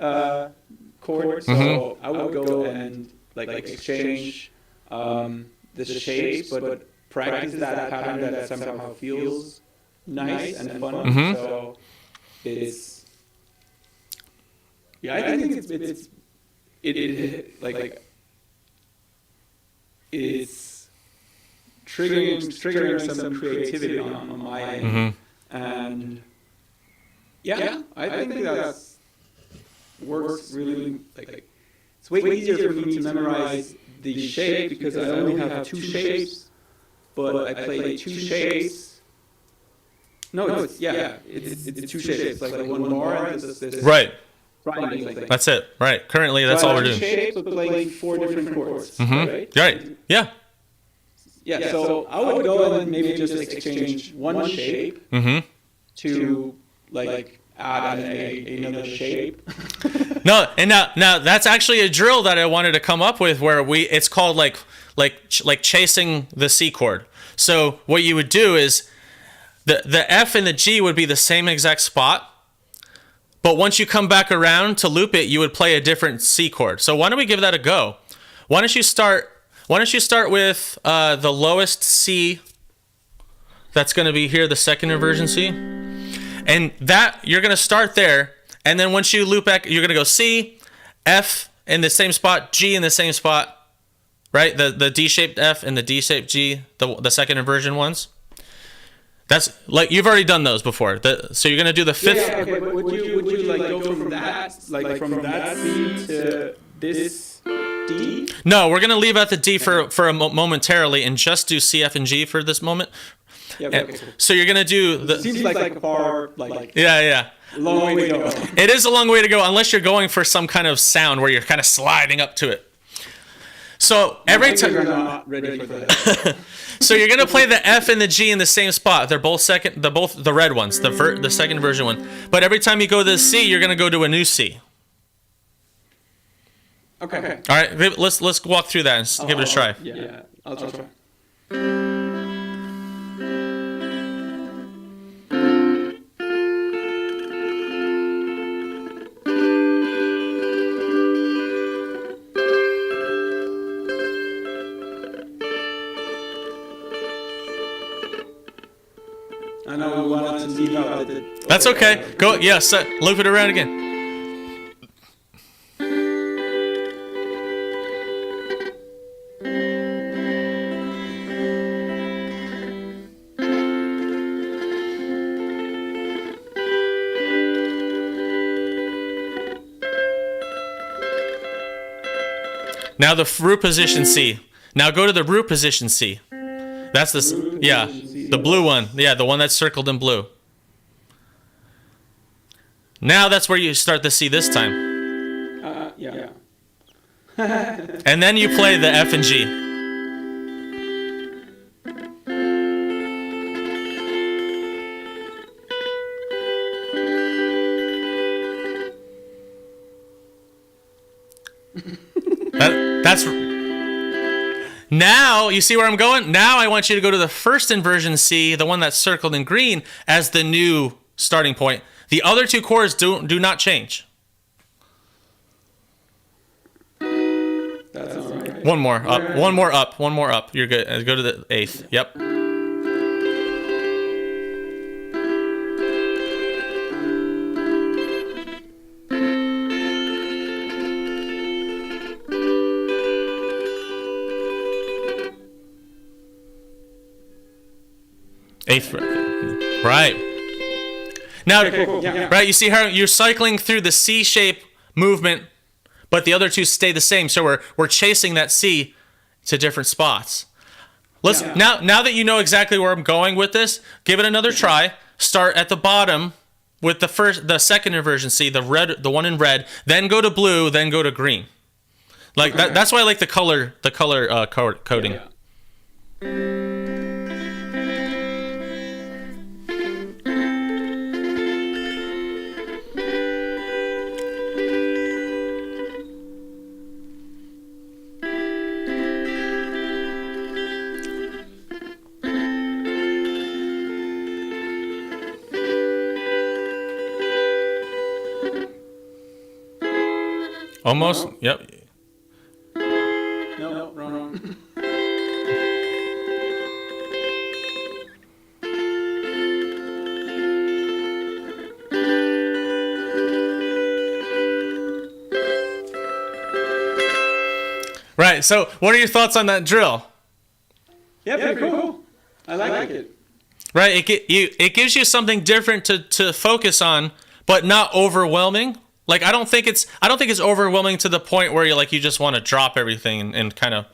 F chord. So I would go and like exchange the shapes, but practice that pattern that somehow feels nice and fun. So it's I think it's like it's triggering some creativity on my end. And yeah, I think that works really, like it's way easier for me to memorize the shape because I only have two shapes, but I play like two shapes. No, it's two shapes, like one more and this Right. triangle thing. That's it. Right. Currently, that's all we're doing. Shapes, but playing 4 different chords. Right? Right. Yeah. Yeah. So I would go and maybe just exchange one shape to like add another shape. No, and now that's actually a drill that I wanted to come up with where it's called like chasing the C chord. So what you would do is the F and the G would be the same exact spot, but once you come back around to loop it, you would play a different C chord. So why don't we give that a go? Why don't you start with the lowest C? That's going to be here, the second inversion C. And that, you're going to start there, and then once you loop back, you're going to go C, F in the same spot, G in the same spot, right? The D-shaped F and the D-shaped G, the second inversion ones. That's, like, you've already done those before. So you're going to do the fifth. Yeah, okay, but would you like go from that C to this D? No, we're going to leave out the D for momentarily and just do C, F, and G for this moment. Yeah, okay, cool. So you're gonna do the. It seems like a far Yeah. Long way to go. It is a long way to go unless you're going for some kind of sound where you're kind of sliding up to it. So every time. I'm not ready for that. So you're gonna play the F and the G in the same spot. They're both the red ones, the second version one. But every time you go to the C, you're gonna go to a new C. Okay. All right, let's walk through that and give it a try. Yeah, I'll try. I know we wanted to leave out the... That's okay. Go, loop it around again. Now the root position C. Now go to the root position C. That's the blue one. Yeah, the one that's circled in blue. Now that's where you start the C this time. Yeah. And then you play the F and G. That's now you see where I'm going. Now I want you to go to the first inversion C, the one that's circled in green, as the new starting point. The other two chords do not change. That's all right. One more up. One more up. You're good. Go to the eighth. Yep. Eighth, right. Now, Okay, cool. Yeah. right, you see how you're cycling through the C shape movement, but the other two stay the same. So we're chasing that C to different spots. Now that you know exactly where I'm going with this, give it another try. Start at the bottom with the second inversion C, the one in red, then go to blue, then go to green. Like that's why I like the color coding. Yeah. Almost. No. Yep. No, wrong. Right. right. So what are your thoughts on that drill? Yeah, pretty cool. I like it. Right. It gives you something different to focus on, but not overwhelming. Like I don't think it's overwhelming to the point where you just want to drop everything and kind of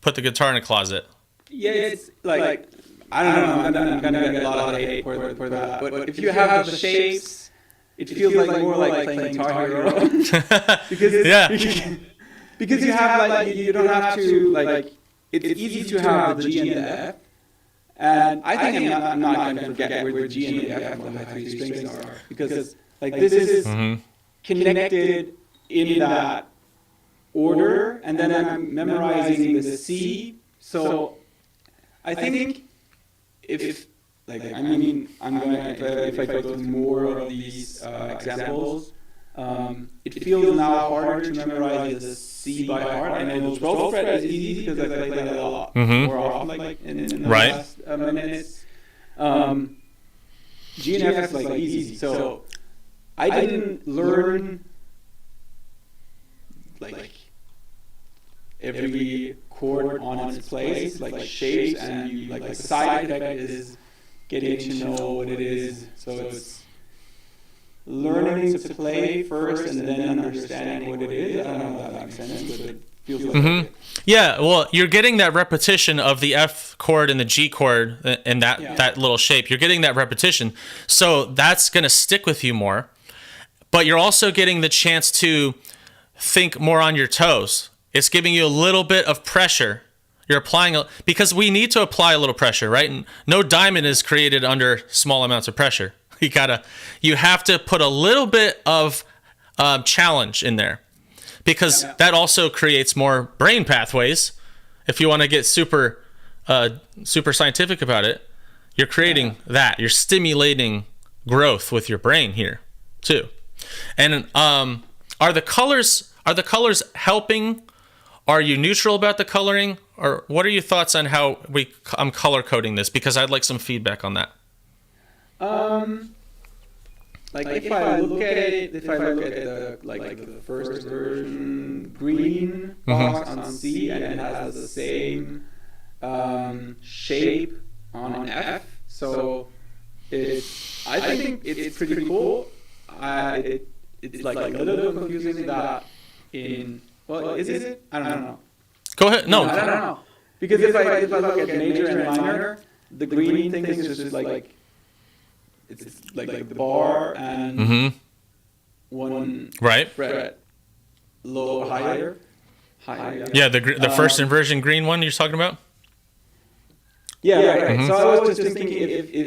put the guitar in a closet. Yeah, it's like I don't know. I'm gonna get a lot of hate for that. But if you have the shapes, it feels like more like playing Guitar Hero. because you have you don't have to it's easy to have the G and the F. And I think I'm not going to forget where the G and the F on the high three strings are because this is connected in that order, and then I'm memorizing the C. So I think if I'm going if I go through more of these examples, it feels now harder to memorize the C by heart. I know the 12th fret is easy because I play that a lot more often, in the last minutes. G and F is easy. So I didn't learn every chord on its place, shapes, and the side effect is getting to know what it is. So it's learning to play first and then understanding what it is. I don't know if that makes sense, but it feels like it. Yeah, well, you're getting that repetition of the F chord and the G chord and that little shape. You're getting that repetition. So that's going to stick with you more. But you're also getting the chance to think more on your toes. It's giving you a little bit of pressure. You're applying because we need to apply a little pressure, right? And no diamond is created under small amounts of pressure. You have to put a little bit of challenge in there because that also creates more brain pathways. If you want to get super scientific about it, you're creating that. You're stimulating growth with your brain here too. And are the colors helping? Are you neutral about the coloring, or what are your thoughts on how I'm color coding this? Because I'd like some feedback on that. If I look at the first version, green box on C, and it has the same shape on F. So I think it's pretty cool. It's a little confusing that is it? I don't know. Go ahead. No, I don't know. Because if I look at major and minor, the green thing is just it's like the bar and one fret low higher. Yeah, the first inversion green one you're talking about. Yeah, right. So I was just thinking if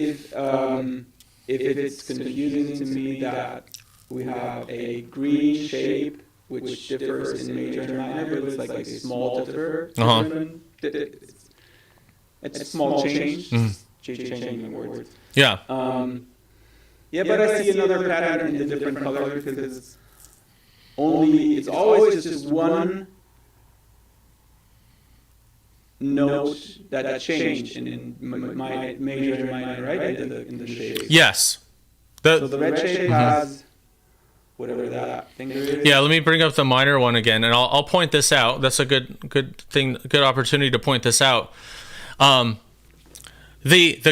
it's confusing to me that we have a green shape which differs in major and minor, but it's a small difference. It's a small change. Changing words. Yeah. But I see another pattern in the different colors because it's always just one note that changed in my major and minor, right? In the shape. Yes. So the red shape has whatever that thing is. Yeah, let me bring up the minor one again, and I'll point this out. That's a good opportunity to point this out. The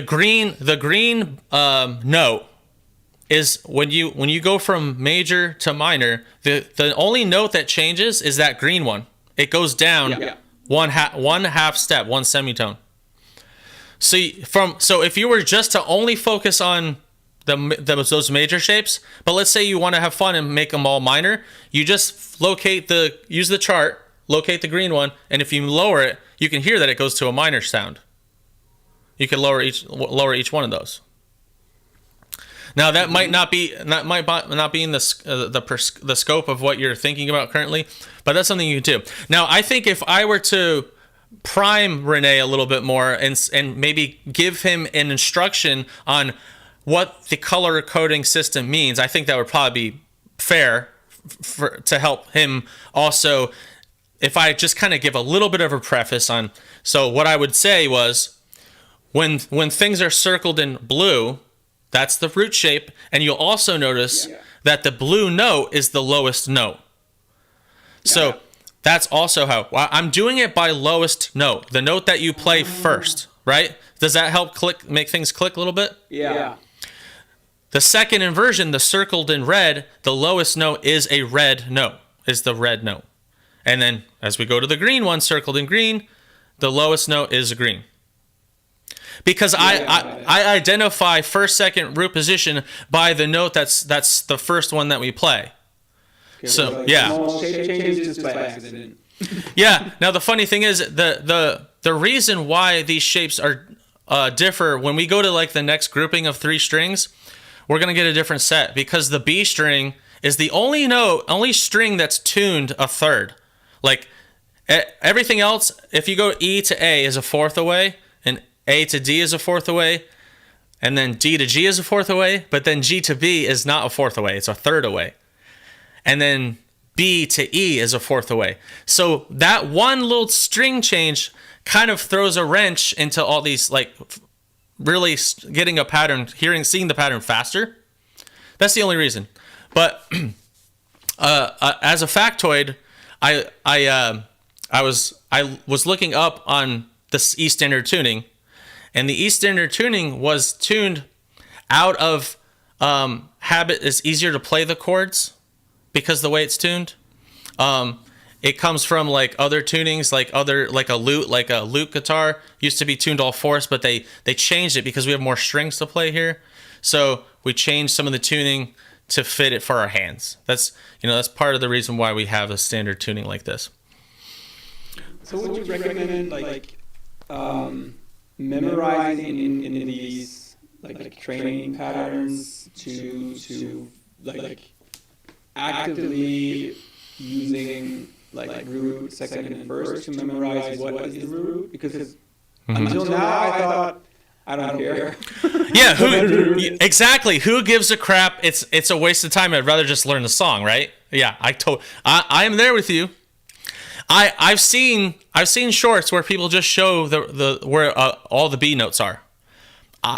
green note is when you go from major to minor. The only note that changes is that green one. It goes down one half step, one semitone. So if you were just to only focus on those major shapes, but let's say you want to have fun and make them all minor, you just use the chart, locate the green one, and if you lower it, you can hear that it goes to a minor sound. You can lower each one of those. Now that might not be in the scope of what you're thinking about currently, but that's something you can do. Now I think if I were to prime Renee a little bit more and maybe give him an instruction on what the color coding system means, I think that would probably be fair to help him also. If I just kind of give a little bit of a preface on, so what I would say was, when things are circled in blue, that's the root shape, and you'll also notice that the blue note is the lowest note. So That's also how I'm doing it by lowest note, the note that you play first, right? Does that help make things click a little bit? Yeah. The second inversion, the circled in red, the lowest note is a red note, is the red note. And then as we go to the green one, circled in green, the lowest note is a green. Because I identify first, second, root position by the note that's the first one that we play. Okay, So yeah. Small shape changes just by accident. Yeah. Now the funny thing is the reason why these shapes are differ when we go to like the next grouping of 3 strings, we're gonna get a different set because the B string is the only string that's tuned a third. Like everything else, if you go E to A is a fourth away, and A to D is a fourth away, and then D to G is a fourth away, but then G to B is not a fourth away, it's a third away. And then B to E is a fourth away. So that one little string change kind of throws a wrench into all these, like really getting a pattern, seeing the pattern faster. That's the only reason. But as a factoid, I was looking up on this E standard tuning, and the E standard tuning was tuned out of habit. It's easier to play the chords because the way it's tuned. It comes from like other tunings, like a lute guitar used to be tuned all fourths, but they changed it because we have more strings to play here. So we changed some of the tuning to fit it for our hands. That's part of the reason why we have a standard tuning like this. So would you recommend like memorizing in these like training patterns to like actively using like root, second, and first to memorize what is the root? Because until now I thought I don't care. Yeah, exactly. Who gives a crap? It's a waste of time. I'd rather just learn the song, right? Yeah, I am there with you. I've seen shorts where people just show the where all the B notes are.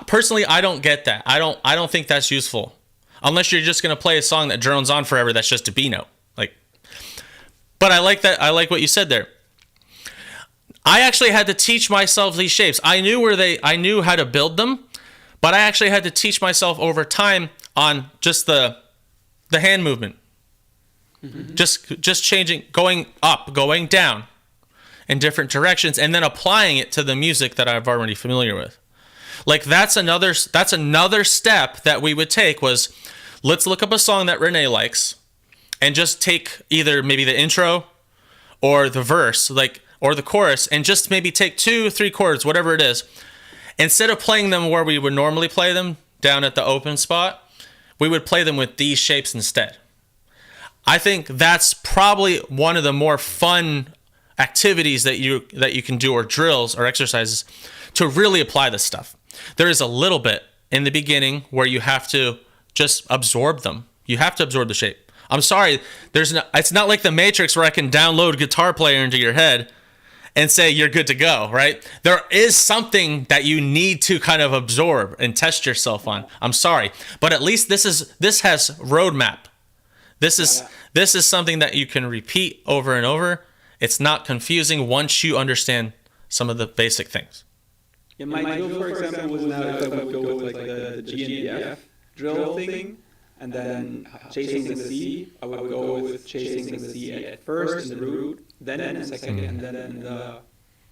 Personally, I don't get that. I don't think that's useful. Unless you're just going to play a song that drones on forever that's just a B note. But I like that. I like what you said there. I actually had to teach myself these shapes. I knew how to build them, but I actually had to teach myself over time on just the hand movement. Mm-hmm. Just changing, going up, going down in different directions, and then applying it to the music that I'm already familiar with. Like that's another step that we would take was, let's look up a song that Renee likes and just take either maybe the intro or the verse, or the chorus, and just maybe take 2-3 chords, whatever it is. Instead of playing them where we would normally play them, down at the open spot, we would play them with these shapes instead. I think that's probably one of the more fun activities that you can do, or drills or exercises, to really apply this stuff. There is a little bit in the beginning where you have to just absorb them. You have to absorb the shape. I'm sorry, it's not like the Matrix where I can download Guitar Player into your head and say you're good to go, right? There is something that you need to kind of absorb and test yourself on. I'm sorry, but at least this has roadmap. This is something that you can repeat over and over. It's not confusing once you understand some of the basic things. Yeah, my drill, for example, was now if I would go with like the G and the F drill thing, and then chasing the C, I would go with chasing the C at first in the root, then in the second, and then in the...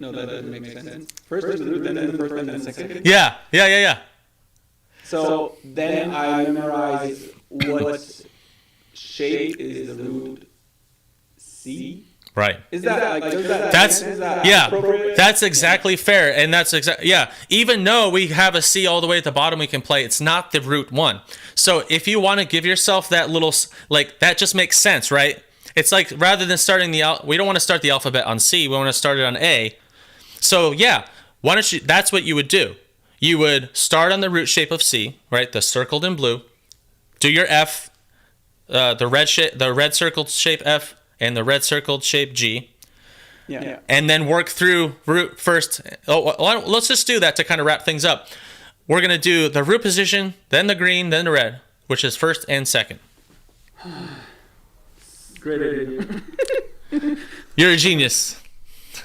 No, that doesn't make sense. First in the root, then in the first, and then the second. Yeah. So then I memorize what shape is the root C. Right. Is that like, is that appropriate? That's exactly fair, and that's even though we have a C all the way at the bottom we can play, it's not the root one. So if you want to give yourself that little, like, that just makes sense, right? It's like, rather than starting we don't want to start the alphabet on C, we want to start it on A. So yeah, why don't you? That's what you would do. You would start on the root shape of C, right? The circled in blue. Do your F, the red circled shape F, and the red circled shape G. Yeah. And then work through root first. Let's just do that to kind of wrap things up. We're going to do the root position, then the green, then the red, which is first and second. Great idea. You're a genius.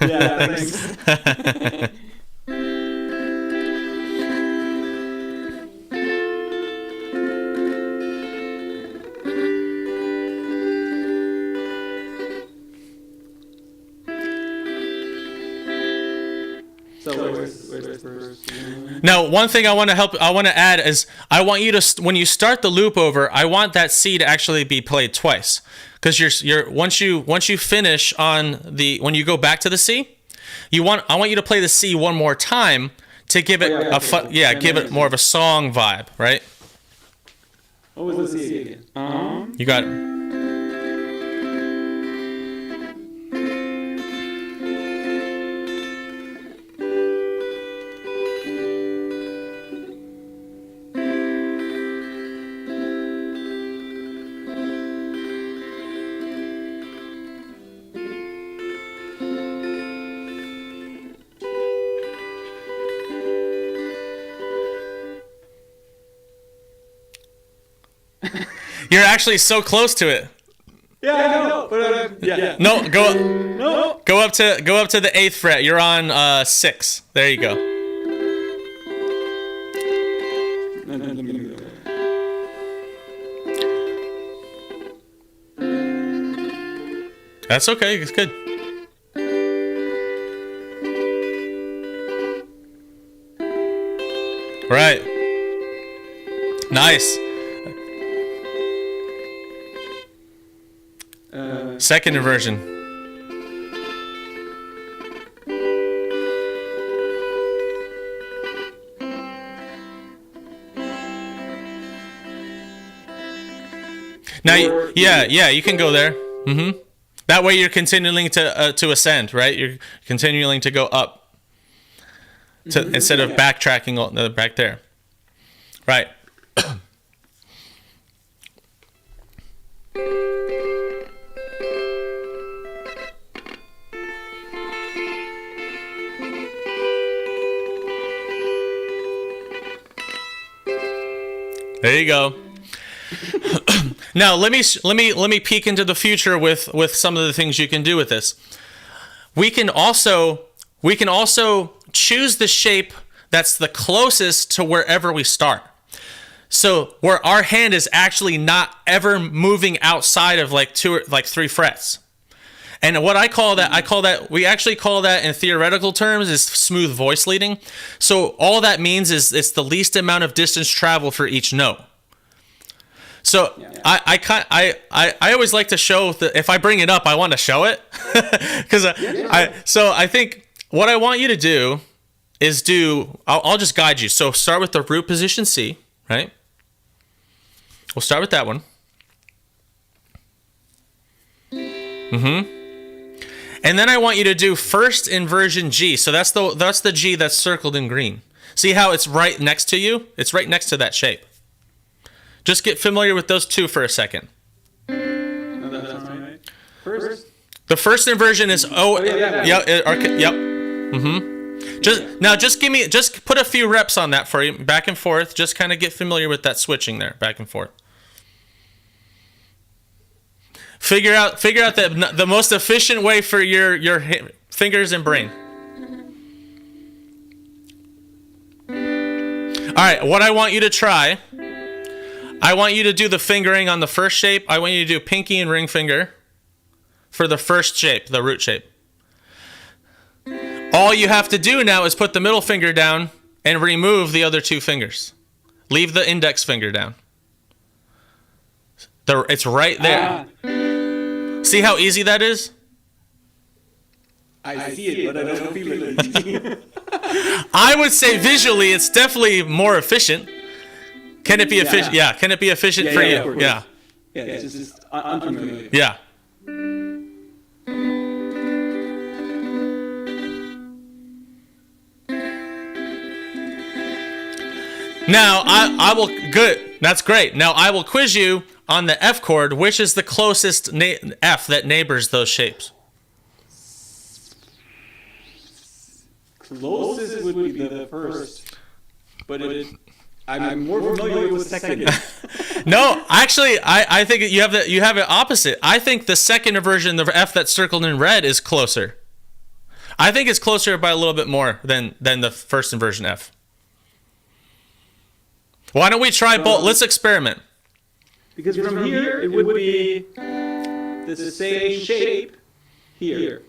Yeah, thanks. So where's the first one? Now, one thing I want to add is I want you to, when you start the loop over, I want that C to actually be played twice, because once you finish on when you go back to the C, I want you to play the C one more time to give it give it more of a song vibe, right? What was the C again? You got it. You're actually so close to it. Yeah, I know. But yeah. No, go up to the 8th fret. You're on 6. There you go. That's okay. It's good. Right. Nice. Second inversion. Now, you can go there. That way, you're continuing to ascend, right? You're continuing to go up, instead of backtracking back there, right? There you go. Now let me peek into the future with some of the things you can do with this. We can also choose the shape that's the closest to wherever we start. So where our hand is actually not ever moving outside of like 3 frets. And what we actually call that in theoretical terms is smooth voice leading. So all that means is it's the least amount of distance traveled for each note. So I always like to show that if I bring it up, I want to show it, because I think what I want you to do is I'll just guide you. So start with the root position C, right? We'll start with that one. And then I want you to do first inversion G. So that's the G that's circled in green. See how it's right next to you? It's right next to that shape. Just get familiar with those two for a second. No, that sounds right. First? The first inversion is yep. Just put a few reps on that for you, back and forth. Just kind of get familiar with that switching there, back and forth. Figure out the most efficient way for your fingers and brain. All right, what I want you to try, I want you to do the fingering on the first shape. I want you to do pinky and ring finger for the first shape, the root shape. All you have to do now is put the middle finger down and remove the other 2 fingers. Leave the index finger down. It's right there. See how easy that is? I see it, but I don't feel it. I would say visually it's definitely more efficient. Can it be efficient? Yeah. Can it be efficient for you? Yeah. Yeah, it's just unfamiliar. Yeah. Now, I will, good, that's great. Now, I will quiz you on the F chord, which is the closest F that neighbors those shapes. Closest would be the first, but I'm more familiar with the second. No, actually, I think you have it opposite. I think the second version, the F that's circled in red, is closer. I think it's closer by a little bit more than the first inversion F. Why don't we try both? Let's experiment. Because from here, it would be the same shape here.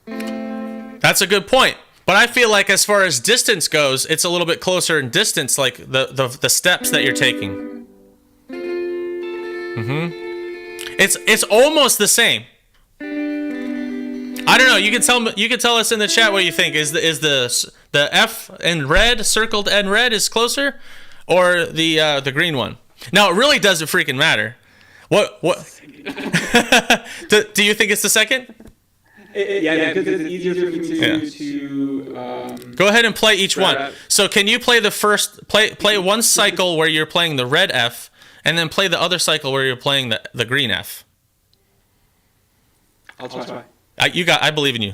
That's a good point. But I feel like as far as distance goes, it's a little bit closer in distance, like the steps that you're taking. It's almost the same. I don't know. You can tell us in the chat what you think. Is the F in red, circled in red, is closer, or the green one? Now it really doesn't freaking matter. What? Do you think it's the second? Yeah, because it's easier for me to go ahead and play each one. So can you play the first play one cycle where you're playing the red F, and then play the other cycle where you're playing the green F? I'll try. I believe in you.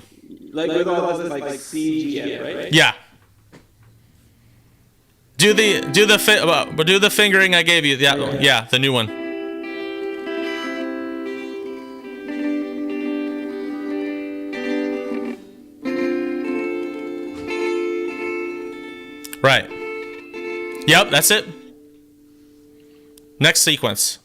Like all this, like C, G, F, right? Yeah. Do the fingering I gave you. Yeah, the new one. Right. Yep, that's it. Next sequence.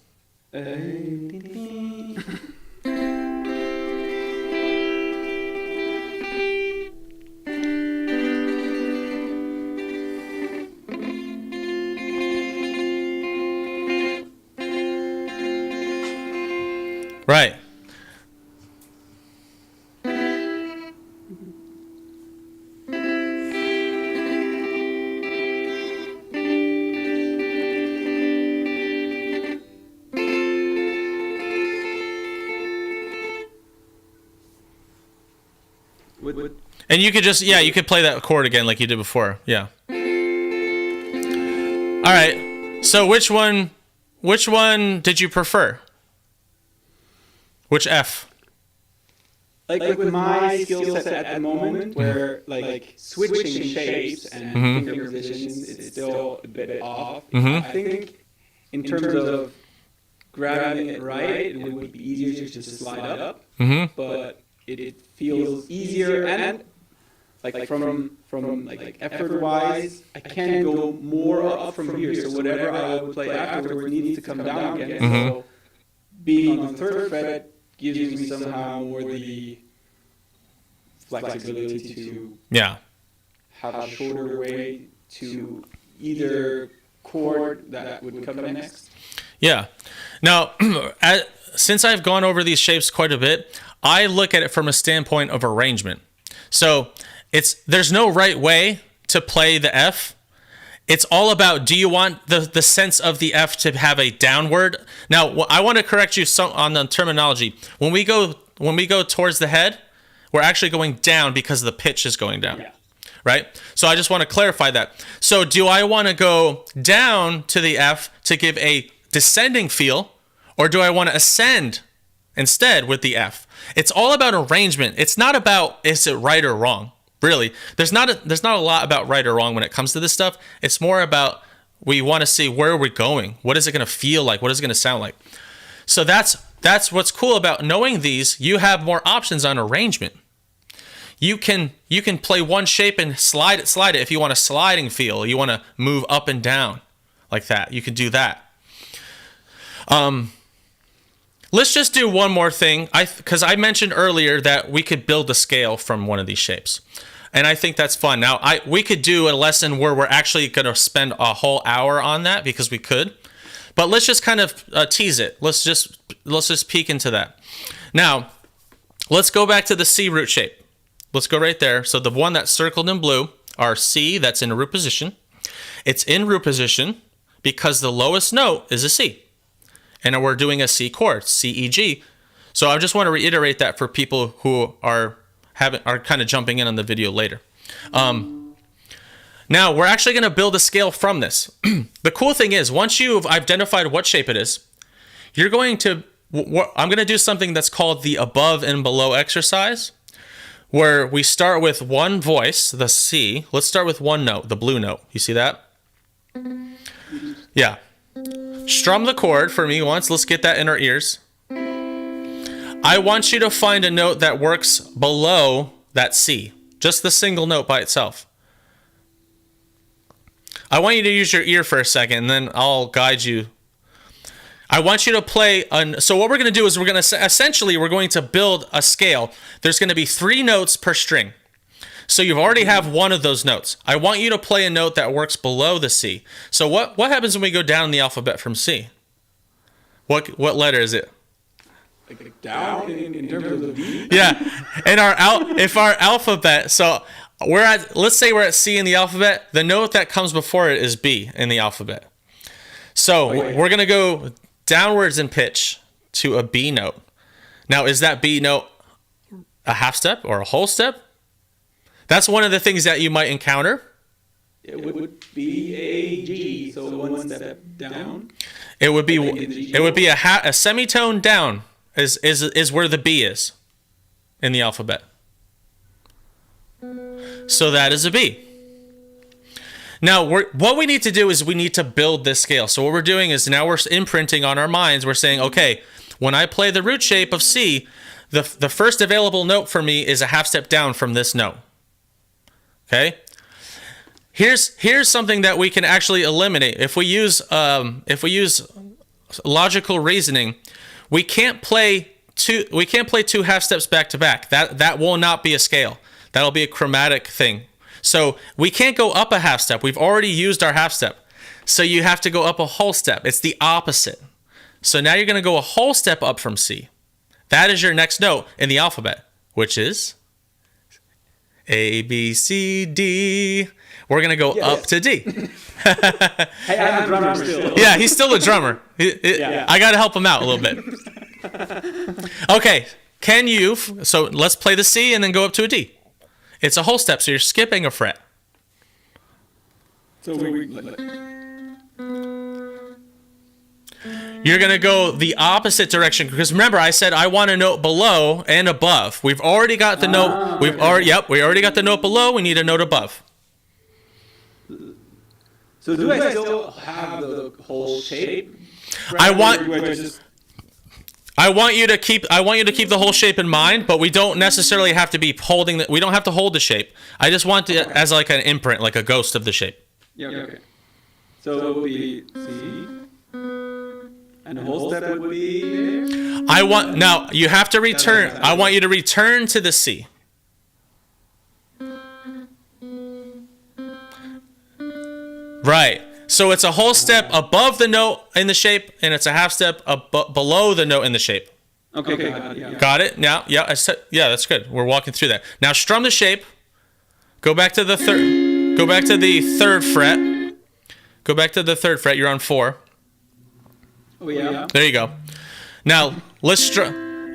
Right. And you could just, you could play that chord again like you did before. Yeah. All right. So which one did you prefer? Which F? Like with my skill set at the moment, where like switching shapes and finger positions, it's still a bit off. I think in terms of grabbing it right, it would be easier to just slide up. But it feels easier, and like from like effort wise, I can't go more up from here. So whatever I would play afterwards needs to come down again. So being on the third fret gives me somehow more the flexibility to have a shorter way to either chord that would come next. Yeah. Now, since I've gone over these shapes quite a bit, I look at it from a standpoint of arrangement. So there's no right way to play the F. It's all about, do you want the sense of the F to have a downward? Now, I want to correct you on the terminology. When we go towards the head, we're actually going down because the pitch is going down. Yeah. Right? So I just want to clarify that. So do I want to go down to the F to give a descending feel, or do I want to ascend instead with the F? It's all about arrangement. It's not about is it right or wrong. Really, there's not a lot about right or wrong when it comes to this stuff. It's more about we want to see where we're going. What is it going to feel like? What is it going to sound like? So that's what's cool about knowing these. You have more options on arrangement. You can play one shape and slide it. If you want a sliding feel, you want to move up and down like that. You can do that. Let's just do one more thing, because I mentioned earlier that we could build a scale from one of these shapes, and I think that's fun. Now, we could do a lesson where we're actually going to spend a whole hour on that, because we could, but let's just kind of tease it. Let's just peek into that. Now, let's go back to the C root shape. Let's go right there. So the one that's circled in blue, our C, that's in root position. It's in root position because the lowest note is a C. And we're doing a C chord, C, E, G. So I just want to reiterate that for people who are kind of jumping in on the video later. Now, we're actually going to build a scale from this. The cool thing is, once you've identified what shape it is, I'm going to do something that's called the above and below exercise, where we start with one voice, the C. Let's start with one note, the blue note. You see that? Yeah. Strum the chord for me once. Let's get that in our ears. I want you to find a note that works below that C. Just the single note by itself. I want you to use your ear for a second, and then I'll guide you. I want you to play. So what we're going to do is we're going to build a scale. There's going to be 3 notes per string. So you already have one of those notes. I want you to play a note that works below the C. So what happens when we go down the alphabet from C? What letter is it? Like down in terms of the V? Yeah. If our alphabet, so let's say we're at C in the alphabet, the note that comes before it is B in the alphabet. So we're going to go downwards in pitch to a B note. Now, is that B note a half step or a whole step? That's one of the things that you might encounter. It would be a G, so one step down. It would be a semitone down is where the B is in the alphabet. So that is a B. Now, what we need to do is we need to build this scale. So what we're doing is now we're imprinting on our minds. We're saying, okay, when I play the root shape of C, the first available note for me is a half step down from this note. Okay? Here's something that we can actually eliminate. If we use logical reasoning, we can't play two half steps back to back. That will not be a scale. That'll be a chromatic thing. So we can't go up a half step. We've already used our half step. So you have to go up a whole step. It's the opposite. So now you're going to go a whole step up from C. That is your next note in the alphabet, which is A, B, C, D. We're going to go up to D. Hey, I'm a drummer still. Yeah, he's still a drummer. I got to help him out a little bit. Okay, so let's play the C and then go up to a D. It's a whole step, so you're skipping a fret. So you're going to go the opposite direction, because remember I said I want a note below and above. We've already got the note. We already got the note below. We need a note above. So do I still have the whole shape? I want you to keep the whole shape in mind, but we don't necessarily have to be holding we don't have to hold the shape. I just want it as like an imprint, like a ghost of the shape. Yeah, okay. So it would be C, and the whole step would be there? Now you have to return. I want you to return to the C. Right. So it's a whole step above the note in the shape, and it's a half step below the note in the shape. Okay. Got it? Now, that's good. We're walking through that. Now strum the shape. Go back to the third. Go back to the third fret. Go back to the third fret. You're on 4. Oh yeah. There you go. Now let's strum.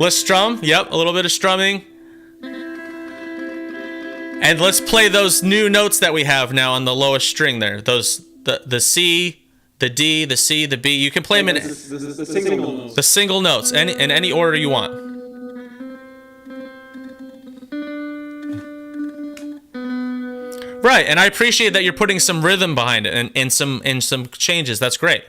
Yep, a little bit of strumming. And let's play those new notes that we have now on the lowest string there. The C, the D, the C, the B. You can play them in the single notes in any order you want. Right, and I appreciate that you're putting some rhythm behind it and some changes. That's great.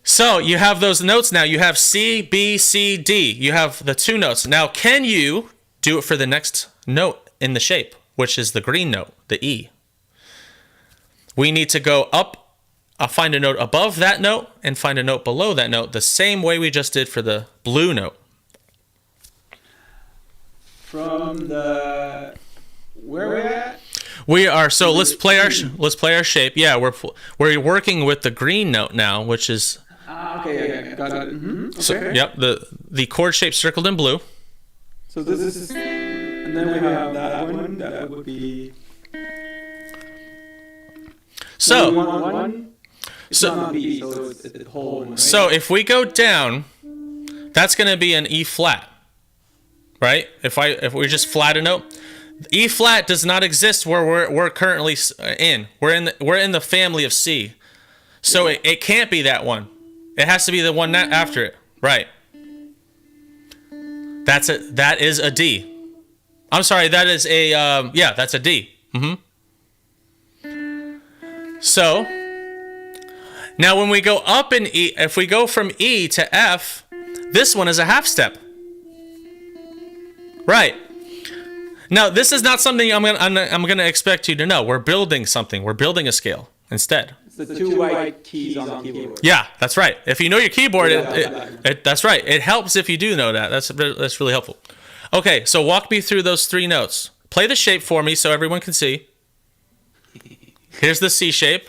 So you have those notes now. You have C, B, C, D. You have the 2 notes. Now, can you do it for the next note in the shape, which is the green note, the E? We need to go up, find a note above that note, and find a note below that note, the same way we just did for the blue note. From the where we're at? We are let's play our shape. Yeah, we're working with the green note now, which is okay. Got it. Mm-hmm. Okay. So, yep, the chord shape circled in blue. So this is, and then we have that one. That would be. So it's not B, so it's the whole one, right? So if we go down, that's going to be an E flat, right? If we just flat a note, E flat does not exist where we're currently in. We're in the family of C, so it can't be that one. It has to be the one after it, right? That is a D. I'm sorry, that is a that's a D. Mm-hmm. So now when we go up in E, if we go from E to F, this one is a half step. Right. Now this is not something I'm gonna expect you to know. We're building something. We're building a scale instead. It's the two white keys on the keyboard. Yeah, that's right. If you know your keyboard, that's right. It helps if you do know that. That's really helpful. Okay, so walk me through those 3 notes. Play the shape for me so everyone can see. Here's the C shape.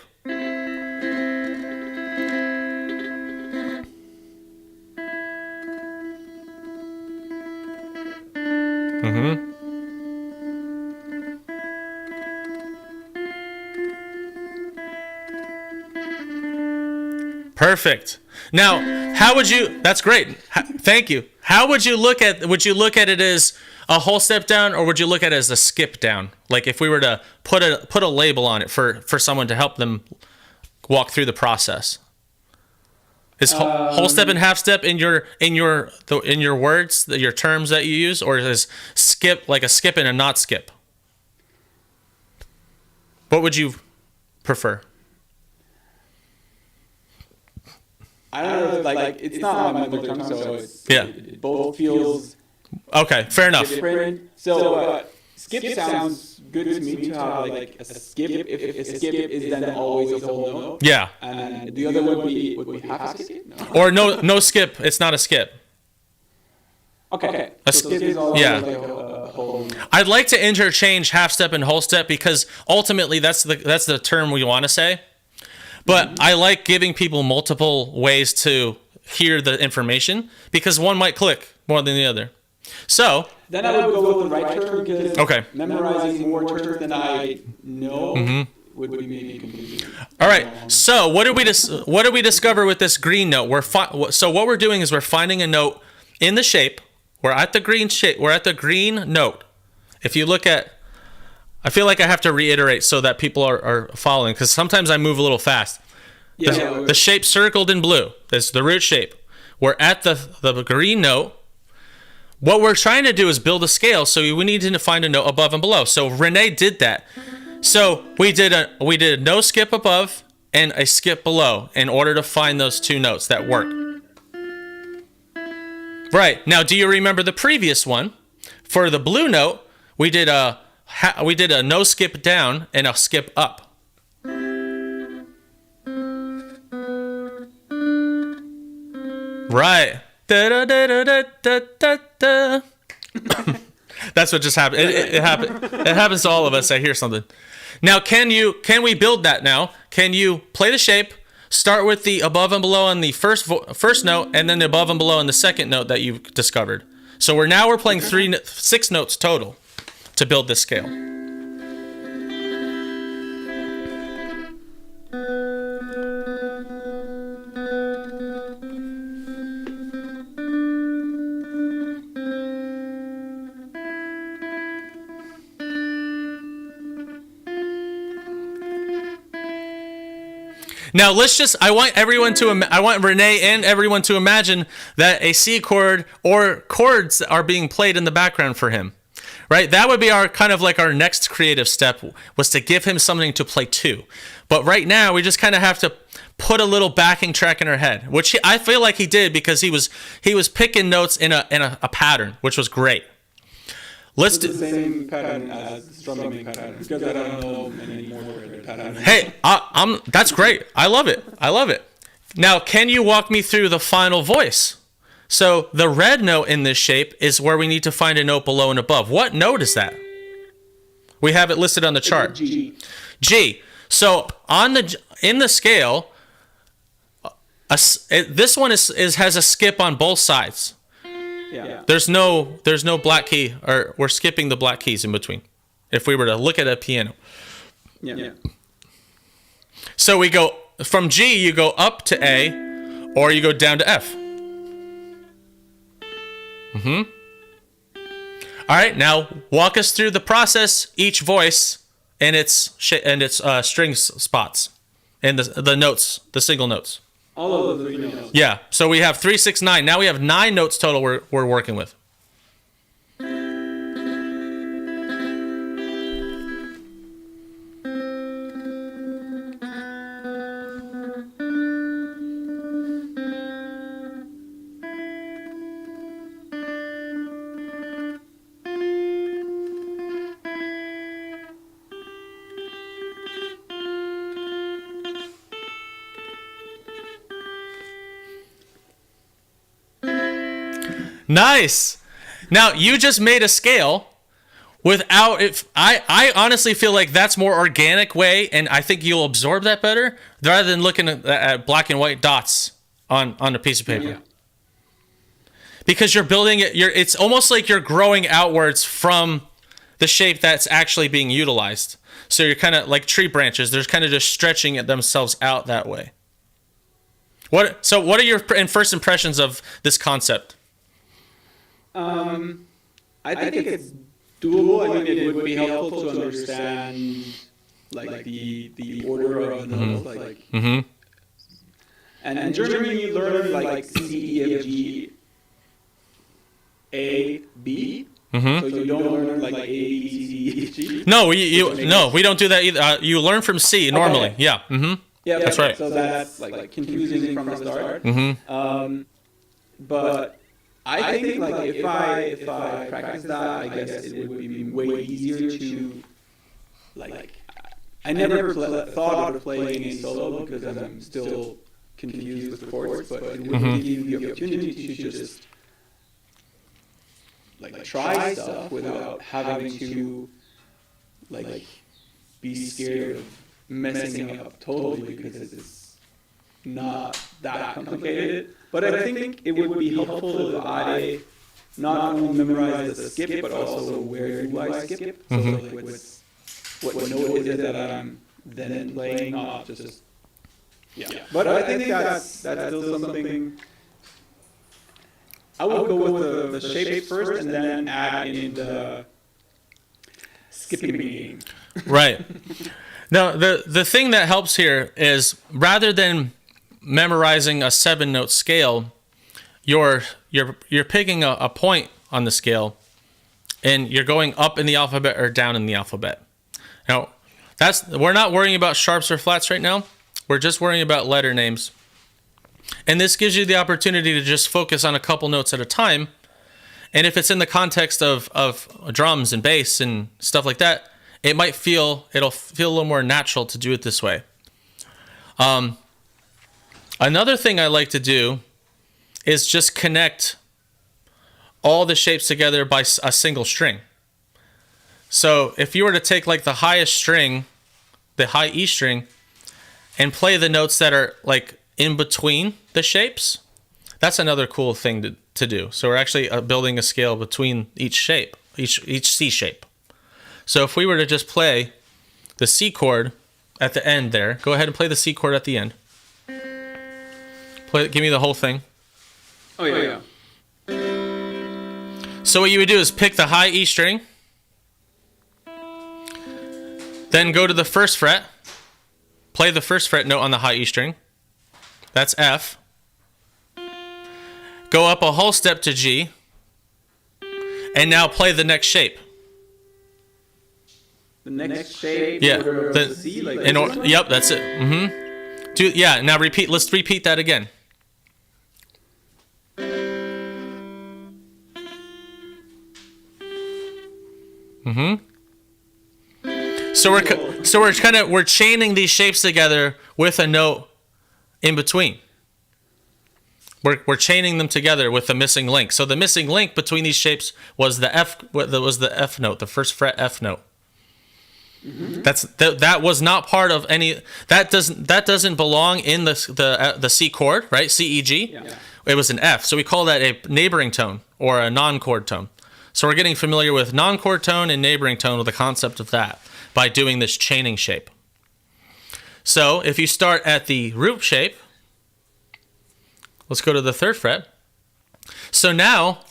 Perfect. Now, how would you? That's great. Thank you. How would you look at? Would you look at it as a whole step down, or would you look at it as a skip down? Like if we were to put a label on it for someone to help them walk through the process. Is whole step and half step in your words, your terms that you use, or is skip like a skip and a not skip? What would you prefer? I don't know, like it's not my mother tongue, so it both feels okay. Fair enough. different. So skip sounds good to me to have like a skip. If a skip is then always a whole note. Yeah. And the other would be half a skip. No. Or no skip. It's not a skip. Okay. A so skip is always yeah. like a whole note. I'd like to interchange half step and whole step because ultimately that's the term we want to say. But I like giving people multiple ways to hear the information because one might click more than the other. So then I would go with the right term because okay. memorizing more terms than I know would be maybe confusing. All right. So what did we discover with this green note? So what we're doing is we're finding a note in the shape. We're at the green shape. We're at the green note. If you look at, I feel like I have to reiterate so that people are following because sometimes I move a little fast. Yeah, the shape circled in blue is the root shape. We're at the green note. What we're trying to do is build a scale, so we need to find a note above and below. So Renee did that. So we did a no skip above and a skip below in order to find those 2 notes that work. Right. Now, do you remember the previous one? For the blue note, we did a no skip down and a skip up. Right. Da, da, da, da, da, da, da. That's what just happened. It happens to all of us. I hear something. Now, can we build that now? Can you play the shape, start with the above and below on the first note, and then the above and below on the second note that you've discovered? So we're playing 6 notes total to build this scale. Now I want Renee and everyone to imagine that a C chord or chords are being played in the background for him, right? That would be our kind of like our next creative step was to give him something to play to. But right now we just kind of have to put a little backing track in our head, which I feel like he did because he was picking notes in a pattern, which was great. Let's do the same pattern as strumming pattern because I don't know any more patterns. Hey, that's great. I love it. Now, can you walk me through the final voice? So the red note in this shape is where we need to find a note below and above. What note is that? We have it listed on the chart. G. G. So in the scale, this one has a skip on both sides. Yeah. There's no black key, or we're skipping the black keys in between. If we were to look at a piano. Yeah. So we go from G, you go up to A, or you go down to F. All right, now walk us through the process, each voice and its string spots and the notes, the single notes. All of the 3 notes. Yeah, so we have 3, 6, 9. Now we have 9 notes total we're working with. Nice. Now, you just made a scale without it. I honestly feel like that's more organic way, and I think you'll absorb that better rather than looking at black and white dots on a piece of paper. Yeah. Because you're building it, it's almost like you're growing outwards from the shape that's actually being utilized. So you're kind of like tree branches. They're kind of just stretching it themselves out that way. So what are your first impressions of this concept? I think it's doable. I mean, it would be helpful to understand like the order of the notes, like. Mm-hmm. And in German, you learn like C, D, E, F, G, A, B. Mm-hmm. So you don't learn like A, B, C, D, E, F, G. No, we don't do that either. You learn from C normally. Okay. Yeah. Mm-hmm. Yeah, that's right. So that's like confusing from the start. Mm-hmm. But I think like if I practice that, I guess it would be way easier to like. I never thought of playing a solo because I'm still confused with the chords, but it would give you the opportunity to just like try stuff without having to like be scared of messing up totally because it's not that complicated. But I think it would be helpful if I not only memorize the skip, but also where do I skip. So like what note is it that I'm then playing, not just yeah. But I think that's still something. I would go with the shape first and then add in the skipping game. Right. Now, the thing that helps here is rather than memorizing a 7-note scale, you're picking a point on the scale, and you're going up in the alphabet or down in the alphabet. Now, we're not worrying about sharps or flats right now. We're just worrying about letter names. And this gives you the opportunity to just focus on a couple notes at a time. And if it's in the context of drums and bass and stuff like that, it'll feel a little more natural to do it this way. Another thing I like to do is just connect all the shapes together by a single string. So if you were to take like the highest string, the high E string, and play the notes that are like in between the shapes, that's another cool thing to do. So we're actually building a scale between each shape, each C shape. So if we were to just play the C chord at the end there, go ahead and play the C chord at the end. Give me the whole thing. Oh yeah. So what you would do is pick the high E string, then go to the first fret, play the first fret note on the high E string. That's F. Go up a whole step to G, and now play the next shape. The next shape. Yeah. The C, like yep, that's it. Mm-hmm. Now repeat. Let's repeat that again. Mm-hmm. So we're chaining these shapes together with a note in between. We're chaining them together with the missing link. So the missing link between these shapes was the F note, the first fret F note. Mm-hmm. That was not part of any. That doesn't belong in the C chord, right? C E G. Yeah. It was an F, so we call that a neighboring tone or a non-chord tone. So we're getting familiar with non-chord tone and neighboring tone with the concept of that by doing this chaining shape. So if you start at the root shape, let's go to the third fret. So now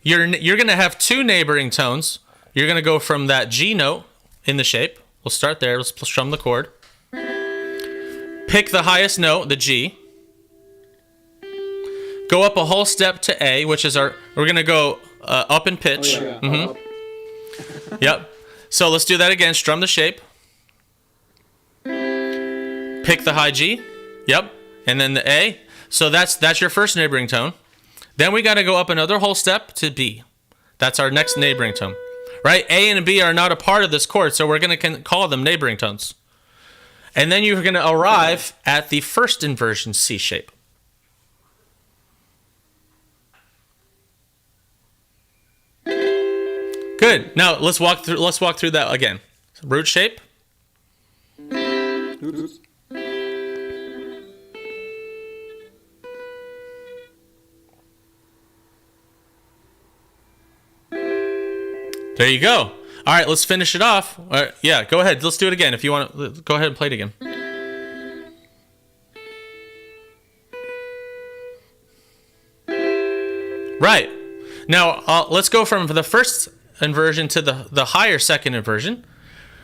you're going to have two neighboring tones. You're going to go from that G note in the shape. We'll start there. Let's strum the chord. Pick the highest note, the G. Go up a whole step to A, which is we're going to go up in pitch. Oh, yeah. Mm-hmm. Yep. So let's do that again. Strum the shape. Pick the high G. Yep. And then the A. So that's your first neighboring tone. Then we got to go up another whole step to B. That's our next neighboring tone. Right? A and B are not a part of this chord, so we're going to call them neighboring tones. And then you're going to arrive at the first inversion C shape. Good. Now let's walk through that again. Root shape. Oops. There you go. All right, let's finish it off. Yeah, go ahead. Let's do it again. If you want to, go ahead and play it again. Right. Now, let's go from the first inversion to the higher second inversion.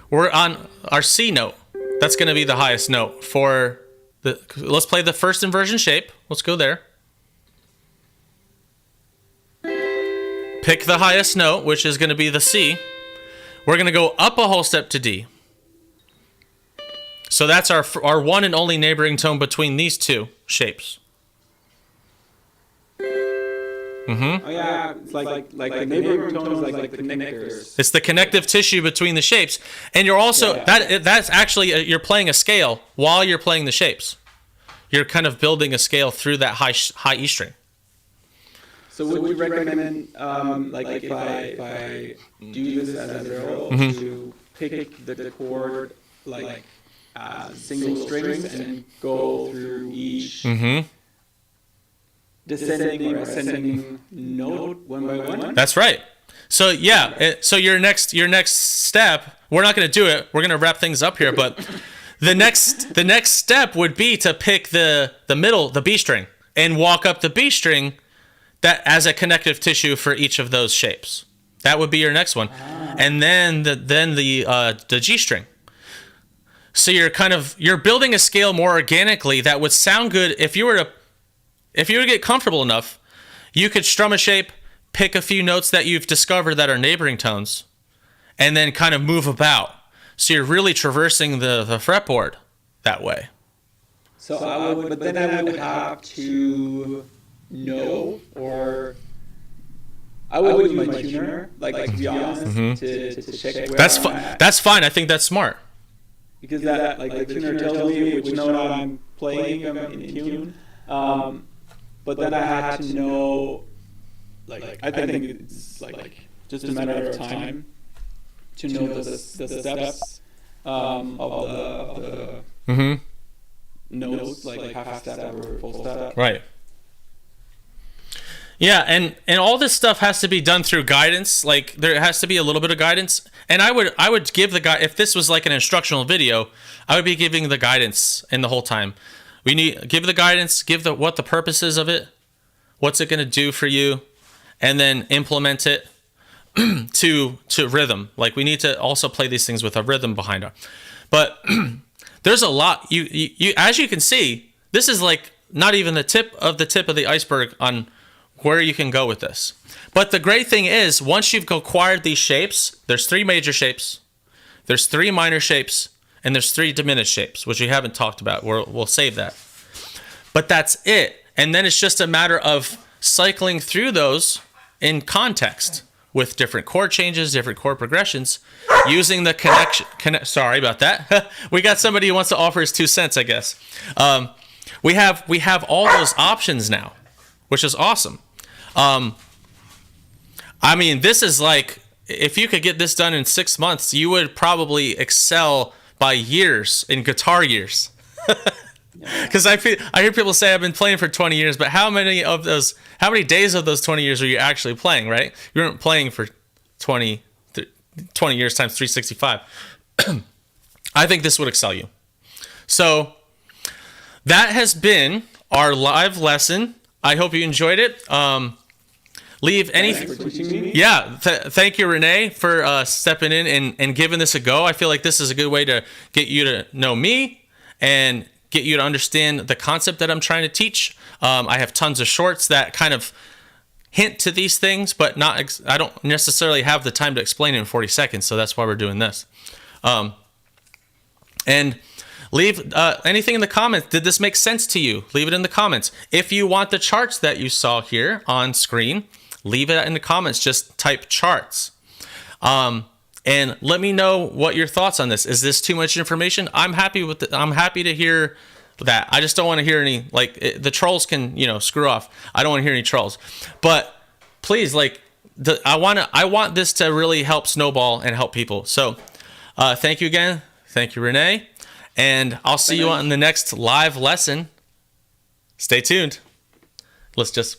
We're on our C note. That's going to be the highest note for the... Let's play the first inversion shape. Let's go there. Pick the highest note, which is going to be the C. We're going to go up a whole step to D. So that's our one and only neighboring tone between these two shapes. Oh yeah, it's like the neighboring tones, like the connectors. It's the connective tissue between the shapes, and you're also that's actually you're playing a scale while you're playing the shapes. You're kind of building a scale through that high E string. So would you recommend, like if I do this as a drill, to pick the chord like single strings and go through each descending or ascending note one by one? That's right. So yeah, so your next step, we're not going to do it. We're going to wrap things up here, but the next step would be to pick the middle, the B string, and walk up the B string that as a connective tissue for each of those shapes. That would be your next one. And then the G string. So you're building a scale more organically that would sound good if you were to get comfortable enough. You could strum a shape, pick a few notes that you've discovered that are neighboring tones, and then kind of move about. So you're really traversing the fretboard that way. So I would have to know, or I would use my tuner, like to be honest, to check where I'm at. That's fine. I think that's smart. Because that, like the tuner tells me which note I'm playing in tune. But then I had to know, like I think it's like just a matter of time to know the steps of the notes, like half step or full step. Right. Yeah, and all this stuff has to be done through guidance. Like there has to be a little bit of guidance. And I would give the guy, if this was like an instructional video, I would be giving the guidance in the whole time. Give the guidance, what the purpose is of it, what's it going to do for you, and then implement it to rhythm. Like we need to also play these things with a rhythm behind it. But there's a lot. You as you can see, this is like not even the tip of the iceberg on where you can go with this. But the great thing is, once you've acquired these shapes, there's 3 major shapes, there's 3 minor shapes, and there's 3 diminished shapes, which we haven't talked about. We'll save that. But that's it. And then it's just a matter of cycling through those in context with different chord changes, different chord progressions, using the connection. Sorry about that. We got somebody who wants to offer his 2 cents, I guess. We have all those options now, which is awesome. I mean, this is like, if you could get this done in 6 months, you would probably excel by years in guitar years. Because I hear people say I've been playing for 20 years, but how many days of those 20 years are you actually playing, right? You weren't playing for 20 years times 365. I think this would excel you. So that has been our live lesson. I hope you enjoyed it. Leave anything. Yeah, thank you, Renee, for stepping in and giving this a go. I feel like this is a good way to get you to know me and get you to understand the concept that I'm trying to teach. I have tons of shorts that kind of hint to these things, but I don't necessarily have the time to explain it in 40 seconds, so that's why we're doing this. And leave anything in the comments. Did this make sense to you? Leave it in the comments. If you want the charts that you saw here on screen, leave it in the comments. Just type charts. And let me know what your thoughts on this. Is this too much information? I'm happy to hear that. I just don't want to hear any, the trolls can, screw off. I don't want to hear any trolls. But please, I want this to really help snowball and help people. So thank you again. Thank you, Renee. And I'll see you on the next live lesson. Stay tuned. Let's just